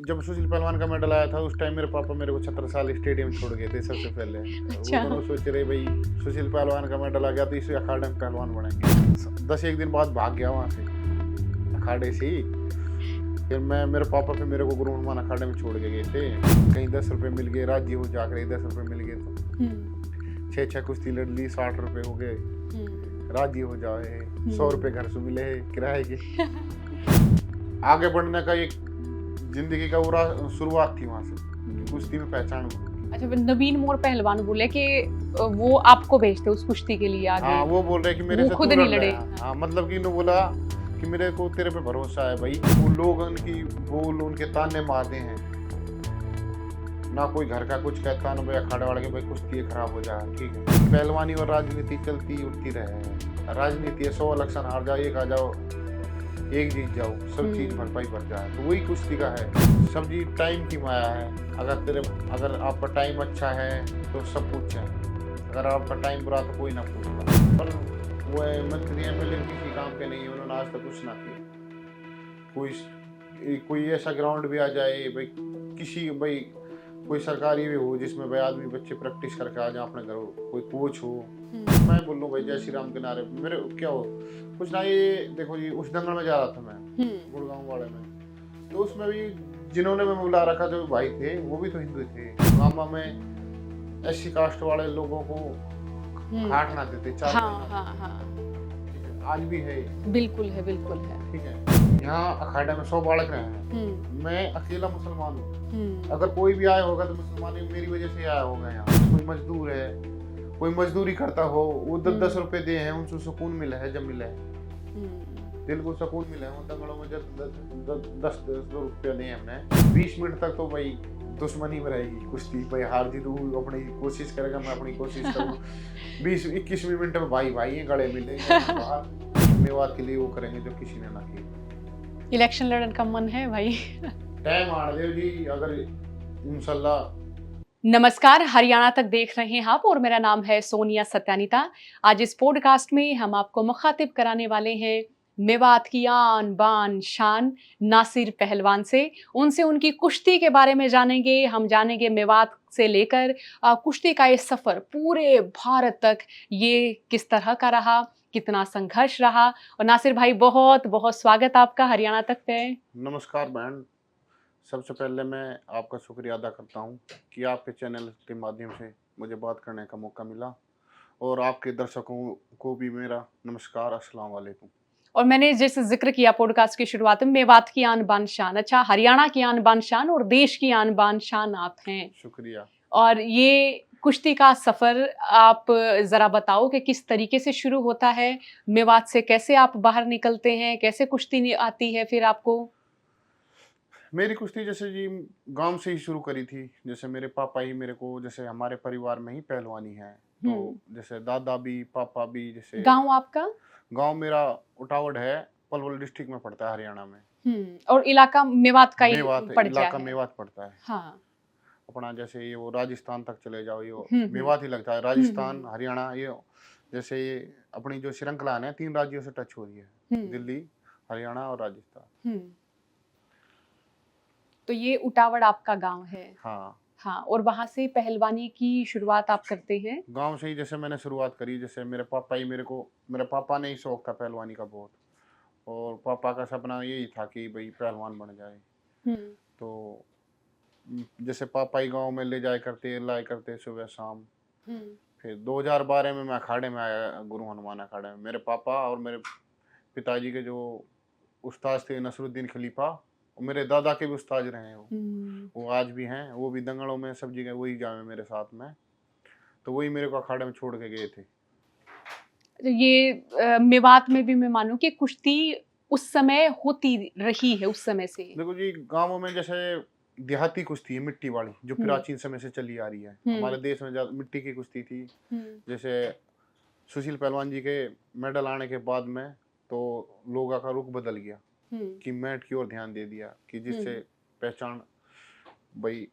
जब सुशील पहलवान का मेडल आया था उस टाइम मेरे पापा मेरे को 17 साल स्टेडियम छोड़ गए थे सबसे पहले। वो अच्छा। दोनों सोच रहे भाई सुशील पहलवान का मेडल आ गया तो इस अखाड़े में पहलवान बनेंगे। 10 एक दिन बाद भाग गया वहाँ से अखाड़े से ही। फिर मैं मेरे पापा फिर मेरे को गुरु हनुमान अखाड़े में छोड़ के गए थे। कहीं 10 रुपये मिल गए, राज्य हो जाकर 10 रुपये मिल गए तो 6 कुश्ती लड़ ली, 60 रुपये हो गए, राजी हो जाए। 100 रुपये घर से मिले किराए के। आगे बढ़ने का एक जिंदगी का पूरा शुरुआत थी वहां से, कुश्ती में पहचान। अच्छा, नवीन मोर पहलवान बोले कि वो आपको भेजते उस कुश्ती के लिए आगे। हाँ, वो बोल रहे कि मेरे वो से खुद तू नहीं लड़ लड़े। रहा है। हाँ, मतलब कि इन्होंने बोला कि मेरे को तेरे पे भरोसा है भाई। वो लोग उनकी बोल उनके ताने मारते हैं ना, कोई घर का कुछ कहता ना भाई अखाड़े वाले के भाई कुश्ती खराब हो जाए। ठीक है, पहलवानी और राजनीति चलती उठती रहे। राजनीति है 100 इलेक्शन हार जाओ, एक आ जाओ, एक जीत जाओ, सब चीज भरपाई भर जाए, तो वही कुश्ती का है। सब्जी टाइम की माया है। अगर आपका टाइम अच्छा है तो सब कुछ है, अगर आपका टाइम बुरा तो कोई ना पूछता। पर वो मंत्री एमएलए किसी काम के नहीं है, उन्होंने आज तक कुछ ना किया। कोई ऐसा ग्राउंड भी आ जाए भाई, किसी भाई कोई सरकारी भी हो जिसमें भाई आदमी बच्चे प्रैक्टिस करके आ जाए अपने घर, कोई कोच हो। मैं बोल लूँ भाई जय श्री राम के नारे मेरे क्या हो कुछ ना। ये देखो जी, उस दंगल में जा रहा था मैं गुड़गांव वाले में, तो उसमें भी जिन्होंने मैं बुला रखा जो भाई थे वो भी तो हिंदू थे। मामा में एससी कास्ट वाले लोगों को खाट ना देते 4 महीना। ठीक है, आज भी है, बिल्कुल है, बिल्कुल है। ठीक है। यहाँ अखाड़े में 100 बालक रहे हैं, मैं अकेला मुसलमान हूँ। अगर कोई भी आया होगा तो मुसलमान मेरी वजह से आया होगा। यहाँ कोई मजदूर है, कोई मजदूरी करता हो, वो 10-10 रुपए दे हैं, उनसे सुकून मिला है। जब मिला है दिल को सुकून मिला है। उन दंगलों में जब 10 रुपया दे हमने, 20 मिनट तक तो भाई दुश्मनी में रहेगी कुश्ती। भाई हार जीत वो अपनी कोशिश करेगा, मैं अपनी कोशिश करूँ। 20-21 मिनट में भाई भाई गले मिलेंगे। मेवात के लिए वो करेंगे जो किसी ने ना किया। इलेक्शन लड़ने का मन है भाई। टाइम आने दो जी, अगर इंशाल्लाह। नमस्कार, हरियाणा तक देख रहे हैं आप और मेरा नाम है सोनिया सत्यानिता। आज इस पॉडकास्ट में हम आपको मुखातिब कराने वाले हैं मेवात की आन बान शान नासिर पहलवान से। उनसे उनकी कुश्ती के बारे में जानेंगे। हम जानेंगे मेवात से लेकर कुश्ती का ये सफर पूरे भारत तक ये किस तरह का रहा, कितना संघर्ष रहा। और नासिर भाई, बहुत बहुत स्वागत आपका हरियाणा तक पे। नमस्कार बहन, सबसे पहले मैं आपका शुक्रिया अदा करता हूँ कि आपके चैनल के माध्यम से मुझे बात करने का मौका मिला, और आपके दर्शकों को भी मेरा नमस्कार, अस्सलाम वालेकुम। और मैंने जैसे जिक्र किया पॉडकास्ट की शुरुआत में, मेवात की आन बान शान, अच्छा हरियाणा की आन बान शान और देश की आन बान शान आप हैं। शुक्रिया। और ये कुश्ती का सफर आप जरा बताओ कि किस तरीके से शुरू होता है, मेवात से कैसे आप बाहर निकलते हैं, कैसे कुश्ती आती है फिर आपको? मेरी कुश्ती जैसे जी गांव से ही शुरू करी थी। जैसे मेरे पापा ही मेरे को, जैसे हमारे परिवार में ही पहलवानी है, तो जैसे दादा भी पापा भी। जैसे गांव आपका? गांव मेरा उटावड़ है, पलवल डिस्ट्रिक्ट में पड़ता है, हरियाणा में। और इलाका मेवात का ही मेवात पड़ गया इलाका है। मेवात पड़ता है। हाँ। अपना जैसे ये वो राजस्थान तक चले जाओ, ये हम्म। मेवात ही लगता है। राजस्थान, हरियाणा, ये जैसे ये अपनी जो श्रृंखला है 3 राज्यों से टच हो रही है, दिल्ली, हरियाणा और राजस्थान। तो ये उटावड़ आपका गांव है? हाँ। हाँ, और वहां से पहलवानी की शुरुआत आप करते हैं? गांव से ही जैसे मैंने शुरुआत करी। जैसे मेरे पापा ही मेरे को, मेरे पापा ने ही शौक था पहलवानी का बहुत, और पापा का सपना यही था कि भाई पहलवान बन जाए। तो जैसे पापा ही गांव में ले जाया करते, लाया करते सुबह शाम। फिर 2012 में मैं अखाड़े में आया, गुरु हनुमान अखाड़े में। मेरे पापा और मेरे पिताजी के जो उस्ताद थे, नसरुद्दीन खलीफा, और मेरे दादा के भी उस्ताद रहे हैं वो आज भी हैं। वो भी दंगलों में सब जगह वही जाए मेरे साथ में, तो वही मेरे को अखाड़े में छोड़ के गए थे। ये मेवात में भी मैं मानूं कि कुश्ती उस समय होती रही है, उस समय से। देखो जी, गांवों में जैसे देहाती कुश्ती है, मिट्टी वाली, जो प्राचीन समय से चली आ रही है। हमारे देश में ज्यादा मिट्टी की कुश्ती थी। जैसे सुशील पहलवान जी के मेडल आने के बाद में तो लोगों का रुख बदल गया कि मैट की ओर ध्यान दे दिया, कि जिससे पहचान भाई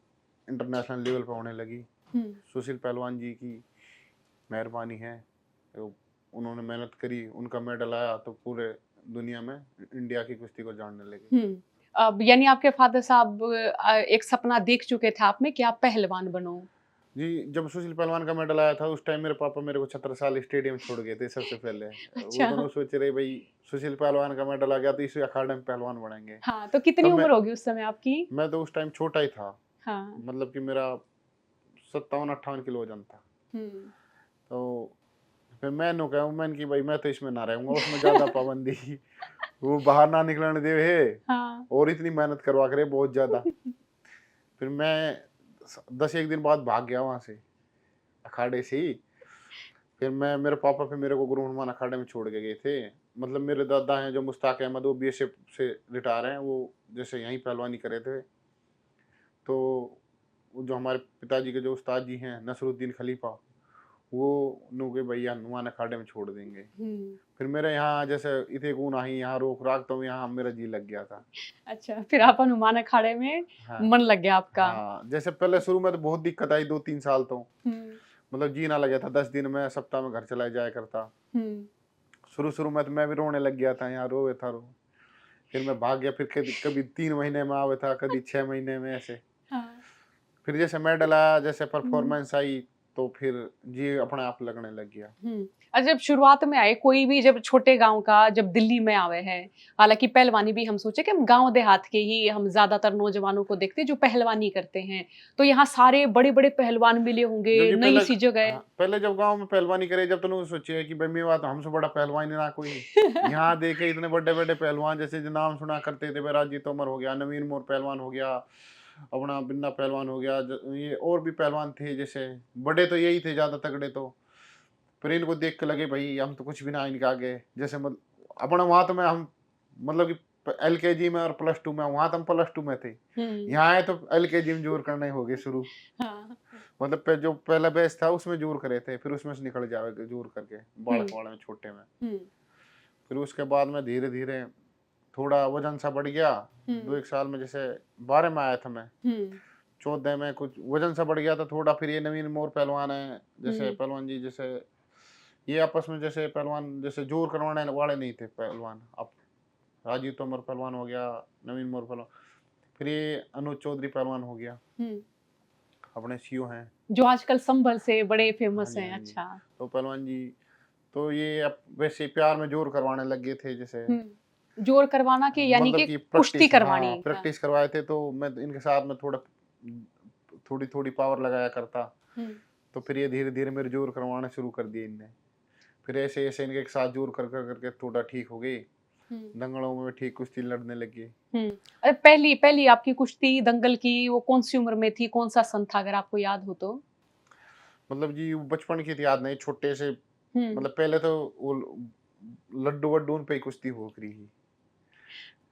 इंटरनेशनल लेवल पर होने लगी। सुशील पहलवान जी की मेहरबानी है, तो उन्होंने मेहनत करी, उनका मेडल आया तो पूरे दुनिया में इंडिया की कुश्ती को जानने लगे। अब यानी आपके फादर साहब एक सपना देख चुके थे आप में कि आप पहलवान बनो। जी, जब सुशील पहलवान का मेडल आया था, उस टाइम मेरे पापा मेरे को छत्रसाल स्टेडियम छोड़ गए थे सबसे पहले। वो अच्छा। दोनों सोच रहे भाई सुशील पहलवान का मेडल आ गया तो इसी अखाड़े में पहलवान बनाएँगे। हाँ, तो कितनी तब मैं उम्र होगी उस समय आपकी? मैं तो उस टाइम छोटा ही था, हाँ। मतलब कि मेरा 57-58 किलो वज़न था। हुँ। तो फिर मैंने कहा मैंने कि भाई मैं तो इसमें ना रहूँगा, उसमें ज़्यादा पाबंदी वो बाहर ना निकलने देवे है हाँ। और इतनी मेहनत करवा करे बहुत ज़्यादा। फिर मैं 10 एक दिन बाद भाग गया वहाँ से, अखाड़े से ही। फिर मैं मेरे पापा फिर मेरे को गुरु हनुमान अखाड़े में छोड़ के गए थे। मतलब मेरे दादा हैं जो मुश्ताक अहमद, वो बीएसएफ से रिटायर हैं, वो जैसे यहीं पहलवानी करे थे। तो वो जो हमारे पिताजी के जो उस्ताद जी हैं नसरुद्दीन खलीफा, वो नु के भैया हनुमान अखाड़े में छोड़ देंगे। हुँ। फिर मेरे यहाँ जैसे इथे गुण आई यहाँ रोक राख, तो यहाँ मेरा जी लग गया था। अच्छा, फिर आप हनुमान अखाड़े में हाँ, मन लग गया आपका। हाँ, जैसे पहले शुरू में तो बहुत दिक्कत आई 2-3 साल तो, हुँ। मतलब जी ना लगा था, 10 दिन में सप्ताह में घर चला जाया करता। हुँ। शुरू-शुरू में तो मैं भी रोने लग गया था, यहाँ रोए था रो। फिर मैं भाग गया, फिर कभी कभी 3 महीने में आवे था, कभी 6 महीने में ऐसे। हाँ। फिर जैसे मेडल आया, जैसे हुँ। परफॉर्मेंस आई, तो फिर जी अपने आप लगने लग गया। हुँ। जब शुरुआत में आए कोई भी जब छोटे गाँव का जब दिल्ली में आवे हैं, हालाँकि पहलवानी भी हम सोचे कि हम गाँव देहात के ही हम ज़्यादातर नौजवानों को देखते हैं जो पहलवानी करते हैं। तो यहाँ सारे बड़े-बड़े पहलवान मिले होंगे, जबकि पहले नई-सी जगह। हाँ, पहले जब गाँव में पहलवानी करे, जब तूने सोचे कि भाई मेवात हमसे बड़ा पहलवान ही ना कोई। यहाँ देखे इतने बड़े-बड़े पहलवान, जैसे जो नाम सुना करते थे, राजी तोमर हो गया, नवीन मोर पहलवान हो गया, अपना बिन्ना पहलवान हो गया, ये और भी पहलवान थे जैसे, बड़े तो यही थे ज़्यादा तगड़े तो। फिर इनको देख के लगे भाई हम तो कुछ भी ना इनके आगे, जैसे अपना वहाँ तो मैं हम मतलब कि एलकेजी में और +2 में, वहाँ तो हम +2 में थे। हुँ। यहाँ आए तो एलकेजी में जोर करने हो गए शुरू। हाँ। मतलब जो पहला बैच था उसमें जोर करे थे, फिर उसमें से निकल जाओगे जोर करके, हुँ। बालक वाले में छोटे में। हुँ। फिर उसके बाद में धीरे-धीरे थोड़ा वज़न सा बढ़ गया, हुँ। 2-1 साल में, जैसे 12 में आया था मैं, हुँ। 14 में कुछ वज़न सा बढ़ गया था थोड़ा, फिर ये नवीन मोर पहलवान है, जैसे हुँ। पहलवान जी जैसे ये आपस में जैसे पहलवान जैसे जोर करवाने वाले नहीं थे पहलवान। अब राजीव तोमर पहलवान हो गया, नवीन मोर पहलवान, फिर ये अनुज चौधरी पहलवान हो गया, हुँ। अपने सीओ हैं। जो आजकल संभल से बड़े हाँ फ़ेमस जी, हैं। हाँ जी। अच्छा। तो पहलवान जी, तो ये अब वैसे प्यार में जोर करवाने लग गए थे जैसे, हुँ। जोर करवाना कि यानी मतलब कि कि कुश्ती प्रैक्टिस, हाँ, करवानी। हाँ। प्रैक्टिस करवाए थे, तो मैं इनके साथ में थोड़ा थोड़ी-थोड़ी पावर लगाया करता। हुँ। तो फिर ये धीरे-धीरे मेरे जोर करवाना शुरू कर दिए इनने। फिर ऐसे-ऐसे इनके साथ जोर करके थोड़ा ठीक हो गई। हुँ। दंगलों में ठीक कुश्ती लड़ने लग गए। हुँ। अरे पहली पहली आपकी कुश्ती दंगल की वो कौन-सी उम्र में थी? कौन-सा सन था अगर आपको याद हो तो? मतलब जी वो बचपन की तो याद नहीं, छोटे से, हुँ। मतलब पहले तो वो लड्डू-वड्डू उन पे ही कुश्ती हो रही थी।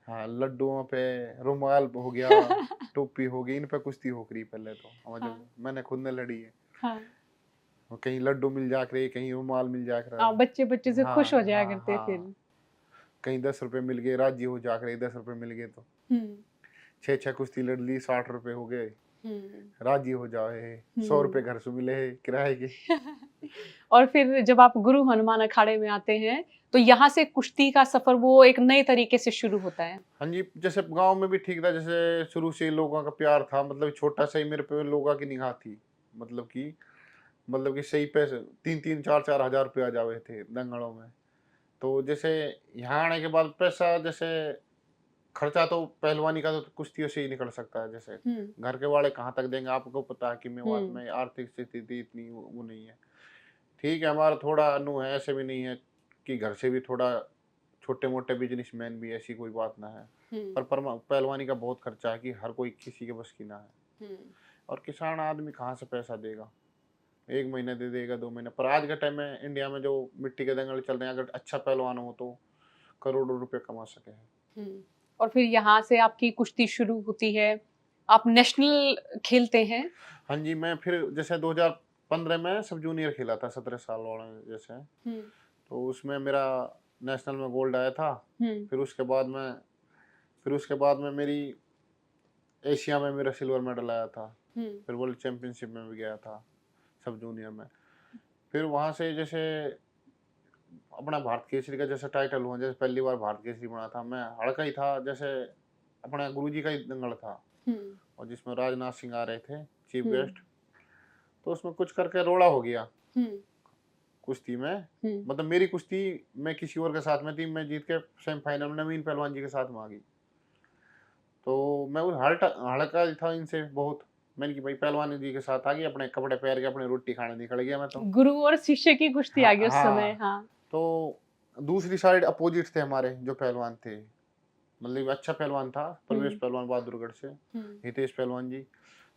हाँ, लड्डुओं पे, रुमाल हो गया, टोपी हो गई, इन पे कुश्ती हो रही पहले तो। और हाँ। जब मैंने खुद ने लड़ी है। हाँ। और कहीं लड्डू मिल जा करे, कहीं रुमाल मिल जा करा। बच्चे-बच्चे से खुश हाँ, हो जाया हाँ, करते फिर। हाँ। कहीं 10 रुपए मिल गए, राजी हो जा करे, 10 रुपए मिल गए तो। हुँ। 6-6 कुश्ती लड़ ली, 60 रुपए हो गए, हुँ। राजी हो जाए। 100 रुपए हुँ। घर से मिले है किराए के। और फिर जब आप गुरु हनुमान अखाड़े में आते हैं, तो यहाँ से कुश्ती का सफ़र वो एक नए तरीके से शुरू होता है। हाँ जी, जैसे गाँव में भी ठीक था, जैसे शुरू से ही लोगों का प्यार था, मतलब छोटा सा ही मेरे पे लोगों की निगाह थी। मतलब कि सही पैसे 3-3 4-4 हज़ार रुपए आ जावे थे दंगलों में। तो जैसे यहाँ आने के बाद पैसा, जैसे खर्चा तो पहलवानी का तो कुश्तियों से ही निकल सकता है जैसे। हुँ। घर के वाले कहाँ तक देंगे, आपको पता है कि मेवात हुँ। में आर्थिक स्थिति इतनी वो नहीं है। ठीक है, हमारा थोड़ा अनु है, ऐसे भी नहीं है कि घर से भी थोड़ा छोटे-मोटे बिज़नेसमैन भी, ऐसी कोई बात ना है। हुँ। पर पहलवानी का बहुत खर्चा है कि हर कोई किसी के बस की ना है। हुँ। और किसान आदमी कहाँ से पैसा देगा? 1 महीने दे देगा, 2 महीने। पर आज के टाइम में इंडिया में जो मिट्टी के दंगल चल रहे हैं, अगर अच्छा पहलवान हो तो करोड़ों रुपए कमा सके हैं। हुँ। और फिर यहाँ से आपकी कुश्ती शुरू होती है। आप नेशनल खेलते हैं। हाँ जी, मैं फिर जैसे 2015 में सब जूनियर खेला था, 17 साल वाले जैसे। हुँ। तो उसमें मेरा नेशनल में गोल्ड आया था। हुँ। फिर उसके बाद में मेरी एशिया में मेरा सिल्वर मेडल आया था। हुँ। फिर वर्ल्ड चैंपियनशिप में भी गया था, सब जूनियर में। फिर वहाँ से जैसे अपना भारत केसरी का जैसे टाइटल हुआ, जैसे पहली बार भारत केसरी बना था, मैं हड़का ही था, जैसे अपना गुरुजी का ही दंगल था, और जिसमें राजनाथ सिंह आ रहे थे चीफ गेस्ट। तो उसमें कुछ करके रोड़ा हो गया कुश्ती में। मतलब मेरी कुश्ती मैं किसी और के साथ में थी, मैं जीत के सेमीफाइनल में नवीन पहलवान जी के साथ में आ गई। तो मैं उस हड़का था इनसे बहुत। मैंने कि भाई पहलवान जी के साथ आ गई, अपने कपड़े पहन के अपने रोटी खाने निकल गया मैं तो। गुरु और शिष्य की कुश्ती हाँ आ गई उस समय। हाँ। हाँ। तो दूसरी साइड अपोजिट थे हमारे जो पहलवान थे, मतलब अच्छा पहलवान था प्रवेश पहलवान बहादुरगढ़ से, हितेश पहलवान जी।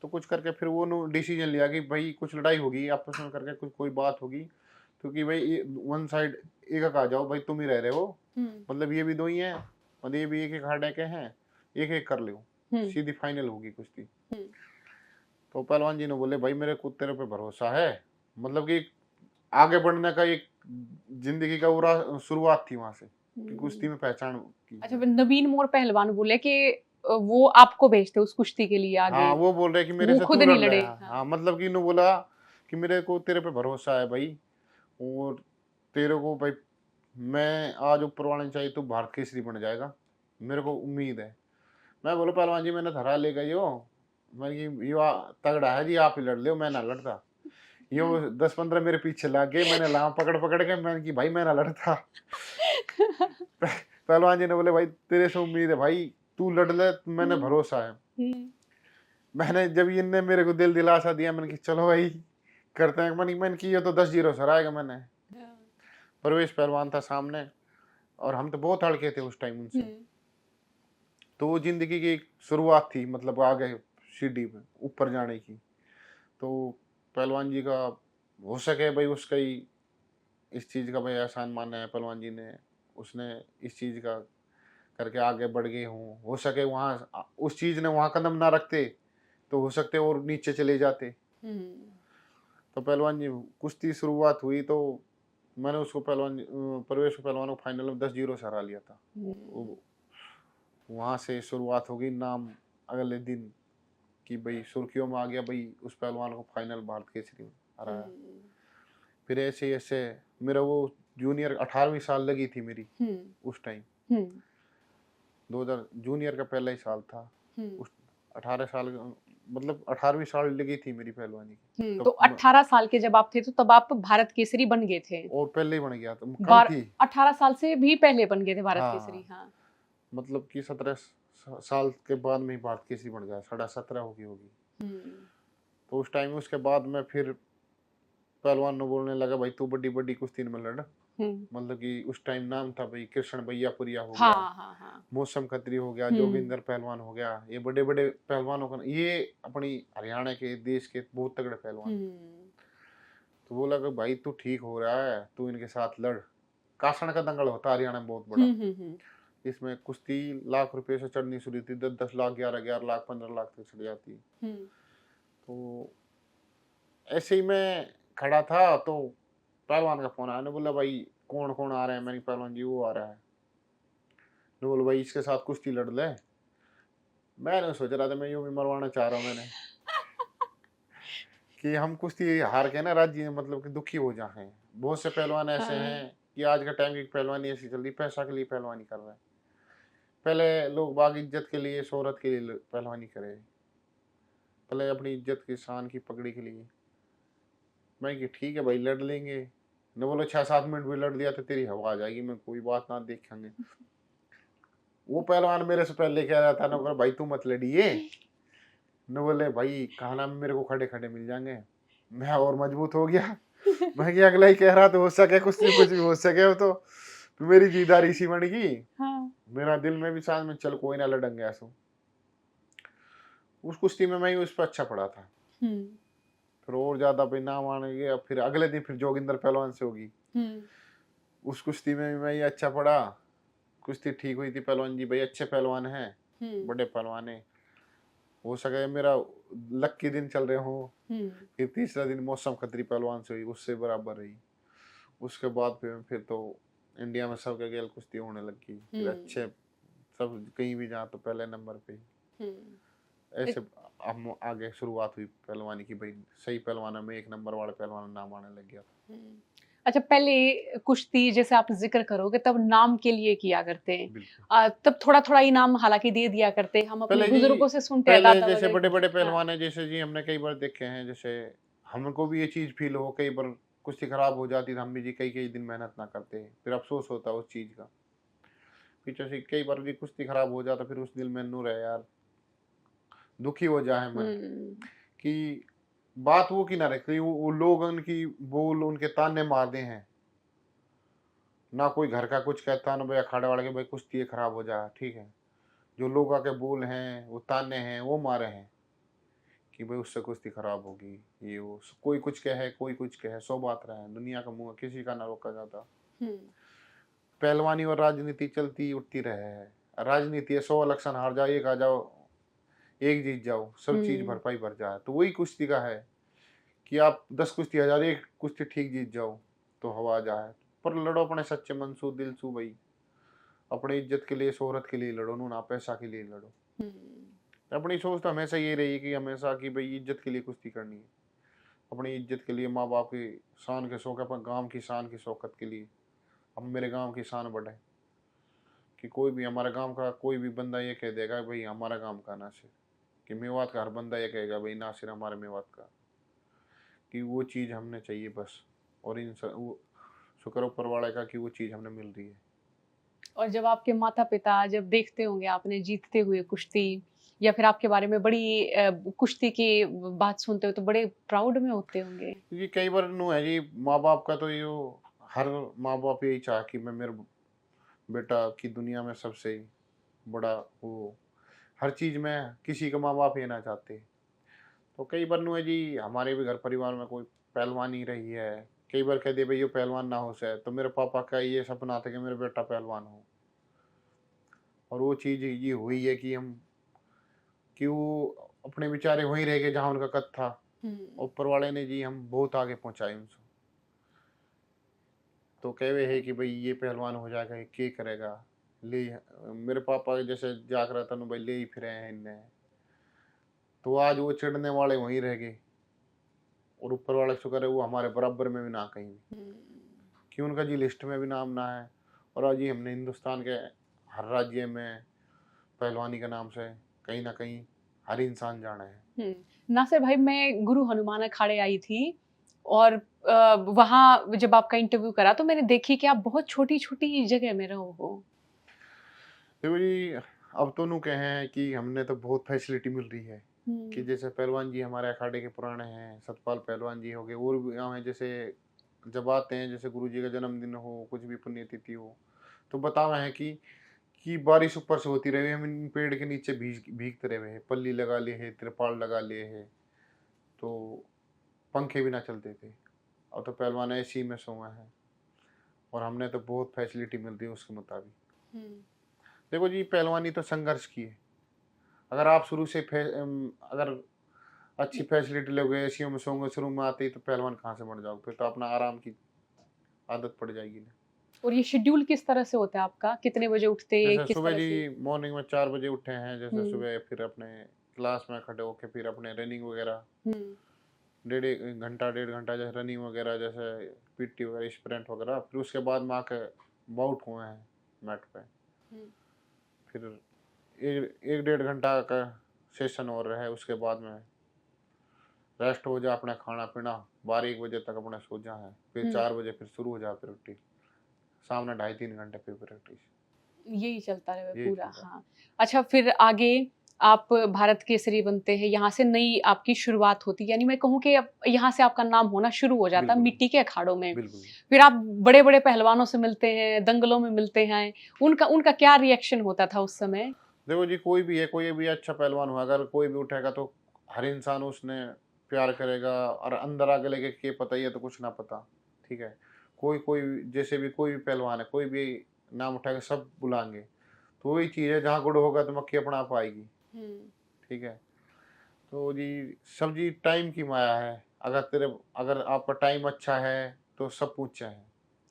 तो कुछ करके फिर वो डिसीजन लिया कि भाई कुछ लड़ाई होगी आपस में करके, कुछ कोई बात होगी, क्योंकि भाई वन साइड एक आ जाओ भाई, तुम ही रह रहे हो, मतलब ये भी दो ही हैं और ये भी एक एक हार्ड के हैं, एक एक कर लो, सीधी फाइनल होगी कुश्ती। तो पहलवान जी ने बोले भाई मेरे को तेरे पे भरोसा है, मतलब कि आगे बढ़ने का एक जिंदगी का पूरा शुरुआत थी वहां से कि कुश्ती में पहचान की। अच्छा, नवीन मोर पहलवान बोले कि वो आपको भेजते उस कुश्ती के लिए आगे। हाँ वो बोल रहे कि मेरे वो से खुद तू नहीं लड़ ले। लड़े। हाँ, हाँ। मतलब कि इन्होंने बोला कि मेरे को तेरे पे भरोसा है भाई, और तेरे को भाई मैं आज ऊपर वाले चाहिए तो भारत केसरी बन जाएगा, मेरे को उम्मीद है। मैं बोला पहलवान जी मैंने धरा ले गई हो, मैं तगड़ा है जी, आप ही लड़ लो, मैं ना लड़ता। यो 10-15 मेरे पीछे लग गए, मैंने लाम पकड़ पकड़ के, मैंने की भाई मैं ना लड़ता। पहलवान जी ने बोले भाई तेरे से उम्मीद है भाई, तू लड़ ले, मैंने भरोसा है। मैंने जब इनने मेरे को दिल दिलासा दिया, मैंने कि चलो भाई करते हैं। मैंने की ये तो 10-0 सराएगा मैंने। परवेश पहलवान था सामने, और हम तो बहुत हल्के थे उस टाइम उनसे। तो वो जिंदगी की एक शुरुआत थी, मतलब आगे सीढ़ी पे ऊपर जाने की। तो पहलवान जी का हो सके भाई उसका ही इस चीज का भाई एहसान माना है पहलवान जी ने, उसने इस चीज का करके आगे बढ़ गए हों। हो सके वहाँ उस चीज ने वहाँ कदम ना रखते तो हो सकते और नीचे चले जाते। तो पहलवान जी कुश्ती शुरुआत हुई तो मैंने उसको प्रवेश पहलवान को फाइनल में 10-0 से हरा लिया था। वहां से शुरुआत होगी नाम अगले दिन कि भाई सुर्खियों में आ गया भाई, उस पहलवान को फाइनल भारत केसरी में हराया। फिर ऐसे ऐसे मेरा वो जूनियर 18वीं साल लगी थी मेरी उस टाइम। 2000 जूनियर का पहला ही साल था उस 18 साल मतलब 18वीं साल लगी थी मेरी पहलवानी की। तो 18 साल के जब आप थे तो तब आप भारत केसरी बन गए थे। और पहले ही बन गया था, कम थी 18 साल से भी पहले बन गए थे भारत केसरी। हाँ हाँ। मतलब कि 17 साल के बाद में ही भारत केसरी बन गया, 17.5 होगी। तो उस टाइम उसके बाद में फिर पहलवान ने बोलने लगा भाई तू बड़ी बड़ी कुश्ती में लड़। मतलब कि उस टाइम नाम था भाई कृष्ण भैयापुरिया हो गया, मौसम खत्री हो गया, जोगिंदर पहलवान हो गया, ये बड़े बड़े पहलवानों का, ये अपनी हरियाणा के देश के बहुत तगड़े पहलवान। तो बोला कि भाई तू ठीक हो रहा है, तू इनके साथ लड़। कासण का दंगल होता हरियाणा में बहुत बड़ा, इसमें कुश्ती लाख रुपए से चढ़नी शुरू थी, 10-10 लाख, 11-11 लाख, 15 लाख तक चढ़ जाती। तो ऐसे ही मैं खड़ा था तो पहलवान का फोन आया, ने बोला भाई कौन कौन आ रहे हैं। मैंने पहलवान जी वो आ रहा है। ने बोला भाई इसके साथ कुश्ती लड़ ले। मैंने सोच रहा था मैं यूं भी मरवाना चाह रहा हूँ मैंने कि हम कुश्ती हार के ना राज्य मतलब कि दुखी हो जाए। बहुत से पहलवान ऐसे हैं कि आज का टाइम की पहलवानी ऐसी चल रही, पैसा के लिए पहलवानी कर रहे हैं। पहले लोग बाग इज्जत के लिए, शोहरत के लिए पहलवानी करे, पहले अपनी इज्जत की शान की पगड़ी के लिए। मैं कि ठीक है भाई लड़ लेंगे। न बोलो 6-7 मिनट भी लड़ लिया तो तेरी हवा आ जाएगी, मैं कोई बात ना देखेंगे। वो पहलवान मेरे से पहले कह रहा था, न भाई तू मत लड़िए, न बोले भाई खाना में मेरे को खड़े खड़े मिल जाएंगे। मैं और मजबूत हो गया। मैं कि अगला ही कह रहा तो हो सके कुछ भी हो सके हो। तो मेरी जीदारी सी बन गई। मेरा दिल में भी साथ में चल कोई ना लड़ेंगे ऐसा। उस कुश्ती में मैं उस पर अच्छा पड़ा था। फिर और ज्यादा भी नाम आने गया। फिर अगले दिन फिर जोगिंदर पहलवान से होगी, उस कुश्ती में भी मैं ये अच्छा पड़ा। कुश्ती ठीक हुई थी, पहलवान जी भाई अच्छे पहलवान हैं, बड़े पहलवान है। हो सके मेरा लक्की दिन चल रहे हो। फिर तीसरा दिन मौसम खत्री पहलवान से हुई, उससे बराबर रही। उसके बाद फिर तो इंडिया में सबके गेल कुश्ती होने लगी। फिर अच्छे सब कहीं भी जहाँ तो पहले नंबर पे। ऐसे हम आगे शुरुआत हुई पहलवानी की भाई, सही पहलवानों में 1 नंबर वाले पहलवान नाम आने लग गया था। अच्छा, पहले कुश्ती जैसे आप ज़िक्र करोगे तब नाम के लिए किया करते। बिल्कुल। तब थोड़ा-थोड़ा इनाम हालाँकि दे दिया करते। हम अपने पहले जी बुज़ुर्गों से सुनते हैं, पहले दादा जैसे वगैरह की। बड़े-बड़े हाँ। पहलवान हैं, जैसे जी हमने कई बार देखे हैं, जैसे हमको भी ये चीज़ फ़ील हो कई बार कुश्ती खराब हो जाती तो हम भी जी कई-कई दिन मेहनत ना करते। फिर अफ़सोस होता उस चीज़ का। फिर जैसे कई बार जी कुश्ती खराब हो जाता फिर उस दिल में नूर है यार, दुखी हो जाए मन हुँ। कि बात वो की ना रहे वो लोग उनकी बोल उनके ताने मारते हैं। ना कोई घर का कुछ कहता ना भाई अखाड़े वाले के भाई कुश्ती ये खराब हो जाए, ठीक है। जो लोग आके बोल हैं, वो ताने हैं, वो मारे हैं कि भाई उससे कुश्ती खराब होगी, ये वो। कोई कुछ कहे, कोई कुछ कहे, 100 बात रहे। दुनिया का मुँह किसी का ना रोका जाता। हुँ। पहलवानी और राजनीति चलती उठती रहे है। राजनीति है 100 इलेक्शन हार जाओ, 1 आ जाओ, 1 जीत जाओ, सब चीज़ हुँ। भरपाई भर जाए। तो वही कुश्ती का है कि आप 10 कुश्ती हार 1 कुश्ती ठीक जीत जाओ, तो हवा जाए। पर लड़ो अपने सच्चे मन से, दिल से भई। अपनी इज़्ज़त के लिए, शोहरत के लिए लड़ो, ना पैसा के लिए लड़ो। हुँ। अपनी सोच तो हमेशा ये रही कि हमेशा कि भई इज़्ज़त के लिए कुश्ती करनी है। अपनी इज़्ज़त के लिए, माँ-बाप की शान के शौक़, अपने गाँव की शान की शौकत के लिए। अब मेरे गाँव की शान बढ़े कि कोई भी हमारे गाँव का कोई भी बंदा ये कह देगा भई हमारा गाँव का नासिर, कि मेवात का हर बंदा ये कहेगा भई नासिर हमारे मेवात का। कि वो चीज़ हमने चाहिए बस। और इन स वो शुक्र ऊपर वाले का कि वो चीज़ हमें मिल रही है। और जब आपके माता-पिता जब देखते होंगे आपने जीतते हुए कुश्ती या फिर आपके बारे में बड़ी कुश्ती की बात सुनते हो तो बड़े प्राउड में होते होंगे। जी कई बार नो है जी, माँ-बाप का तो यो हर माँ-बाप यही चाहे कि मैं मेरे बेटा की दुनिया में सबसे बड़ा हो। हर चीज़ में किसी का माँ-बाप ये ना चाहते। तो कई बार नो है जी, हमारे भी घर परिवार में कोई पहलवान ही रही है। कई बार कह दिया भई ये पहलवान ना हो सके, तो मेरे पापा का ये सपना था कि मेरा बेटा पहलवान हो। और वो चीज़ ये हुई है कि वो अपने बेचारे वहीं रह गए जहाँ उनका कद था। हुँ। ऊपर वाले ने जी हम बहुत आगे पहुँचाए उनको। तो कहे है कि भई ये पहलवान हो जाएगा, ये के करेगा? ले मेरे पापा जैसे जाग रहा था ना भाई ले ही फिरे हैं इन्हें। तो आज वो चिढ़ने वाले वहीं रह गए और ऊपर वाला शुक्र है वो हमारे बराबर में भी ना कहीं भी। हुँ। कि उनका जी लिस्ट में भी नाम ना है। और आज ही हमने हिंदुस्तान के हर राज्य में पहलवानी के नाम से कहीं न कहीं हर इंसान जाना है। हुँ। नासिर भाई, मैं गुरु हनुमान अखाड़े आई थी और वहाँ जब आपका इंटरव्यू करा तो मैंने देखी कि आप बहुत छोटी-छोटी जगह में रहो हो। देखो जी, अब तो यूँ कहे हैं कि हमने तो बहुत फैसिलिटी मिल रही है, कि हुँ। जैसे पहलवान जी हमारे अखाड़े के पुराने हैं, सतपाल पहलवान जी हो गए और भी गाँव हैं जैसे जब आते हैं जैसे गुरु जी का जन्मदिन हो, कुछ भी पुण्यतिथि हो, तो बतावे हैं कि बारिश ऊपर से होती रहे, हम इन पेड़ के नीचे भीगते रहे हैं, पल्ली लगा लिए है, तिरपाल लगा लिए है, तो पंखे भी ना चलते थे। अब तो पहलवान एसी में सोए हैं और हमने तो बहुत फैसिलिटी मिल रही है उसके मुताबिक। हुँ। देखो जी, पहलवानी तो संघर्ष की है। अगर आप शुरू से अगर अच्छी फैसिलिटी लोगे, एसीओ में सोओगे, शुरू में आते ही तो पहलवान कहाँ से बन जाओगे? फिर तो अपना आराम की आदत पड़ जाएगी ना। और ये शेड्यूल किस तरह से होता है आपका? कितने बजे उठते, जैसे किस सुबह तरह जी से? मॉर्निंग में 4 बजे उठे हैं, जैसे हुँ। सुबह फिर अपने क्लास में खड़े होके फिर अपने रनिंग वगैरह हुँ। डेढ़ 1 घंटा, डेढ़ घंटा जैसे रनिंग वगैरह जैसे पीटी वगैरह, स्प्रिंट वगैरह, फिर उसके बाद में आके बाउट हुए हैं मैट पे। हुँ। फिर 1 डेढ़ घंटा का सेशन और है, उसके बाद में रेस्ट हो जा, अपना खाना-पीना, 12-1 बजे तक अपना सो जा है। फिर हुँ। 4 बजे फिर शुरू हो जा प्रैक्टिस। सामने ढाई 3 घंटे फिर प्रैक्टिस। यही चलता रहे यही पूरा, चल रहा है। हाँ। अच्छा, फिर आगे आप भारत केसरी बनते हैं, यहाँ से नई आपकी शुरुआत होती है, यानी मैं कहूँ कि अब यहाँ से आपका नाम होना शुरू हो जाता है बिल्कुल, मिट्टी के अखाड़ों में। बिल्कुल। फिर आप बड़े-बड़े पहलवानों से मिलते हैं, दंगलों में मिलते हैं, उनका उनका क्या रिएक्शन होता था उस समय? देखो जी, कोई भी है, कोई भी अच्छा पहलवान हो, अगर कोई भी उठेगा तो हर इंसान उसने प्यार करेगा और अंदर आगे लेके के पता ही है तो कुछ ना पता, ठीक है? कोई जैसे भी कोई भी पहलवान है, कोई भी नाम उठाएगा सब बुलाएँगे। तो वही चीज़ है, जहाँ गुड़ होगा तो मक्खी अपने आप आएगी, हुँ। ठीक है? तो जी सब जी टाइम की माया है। अगर आपका टाइम अच्छा है तो सब पूछते हैं।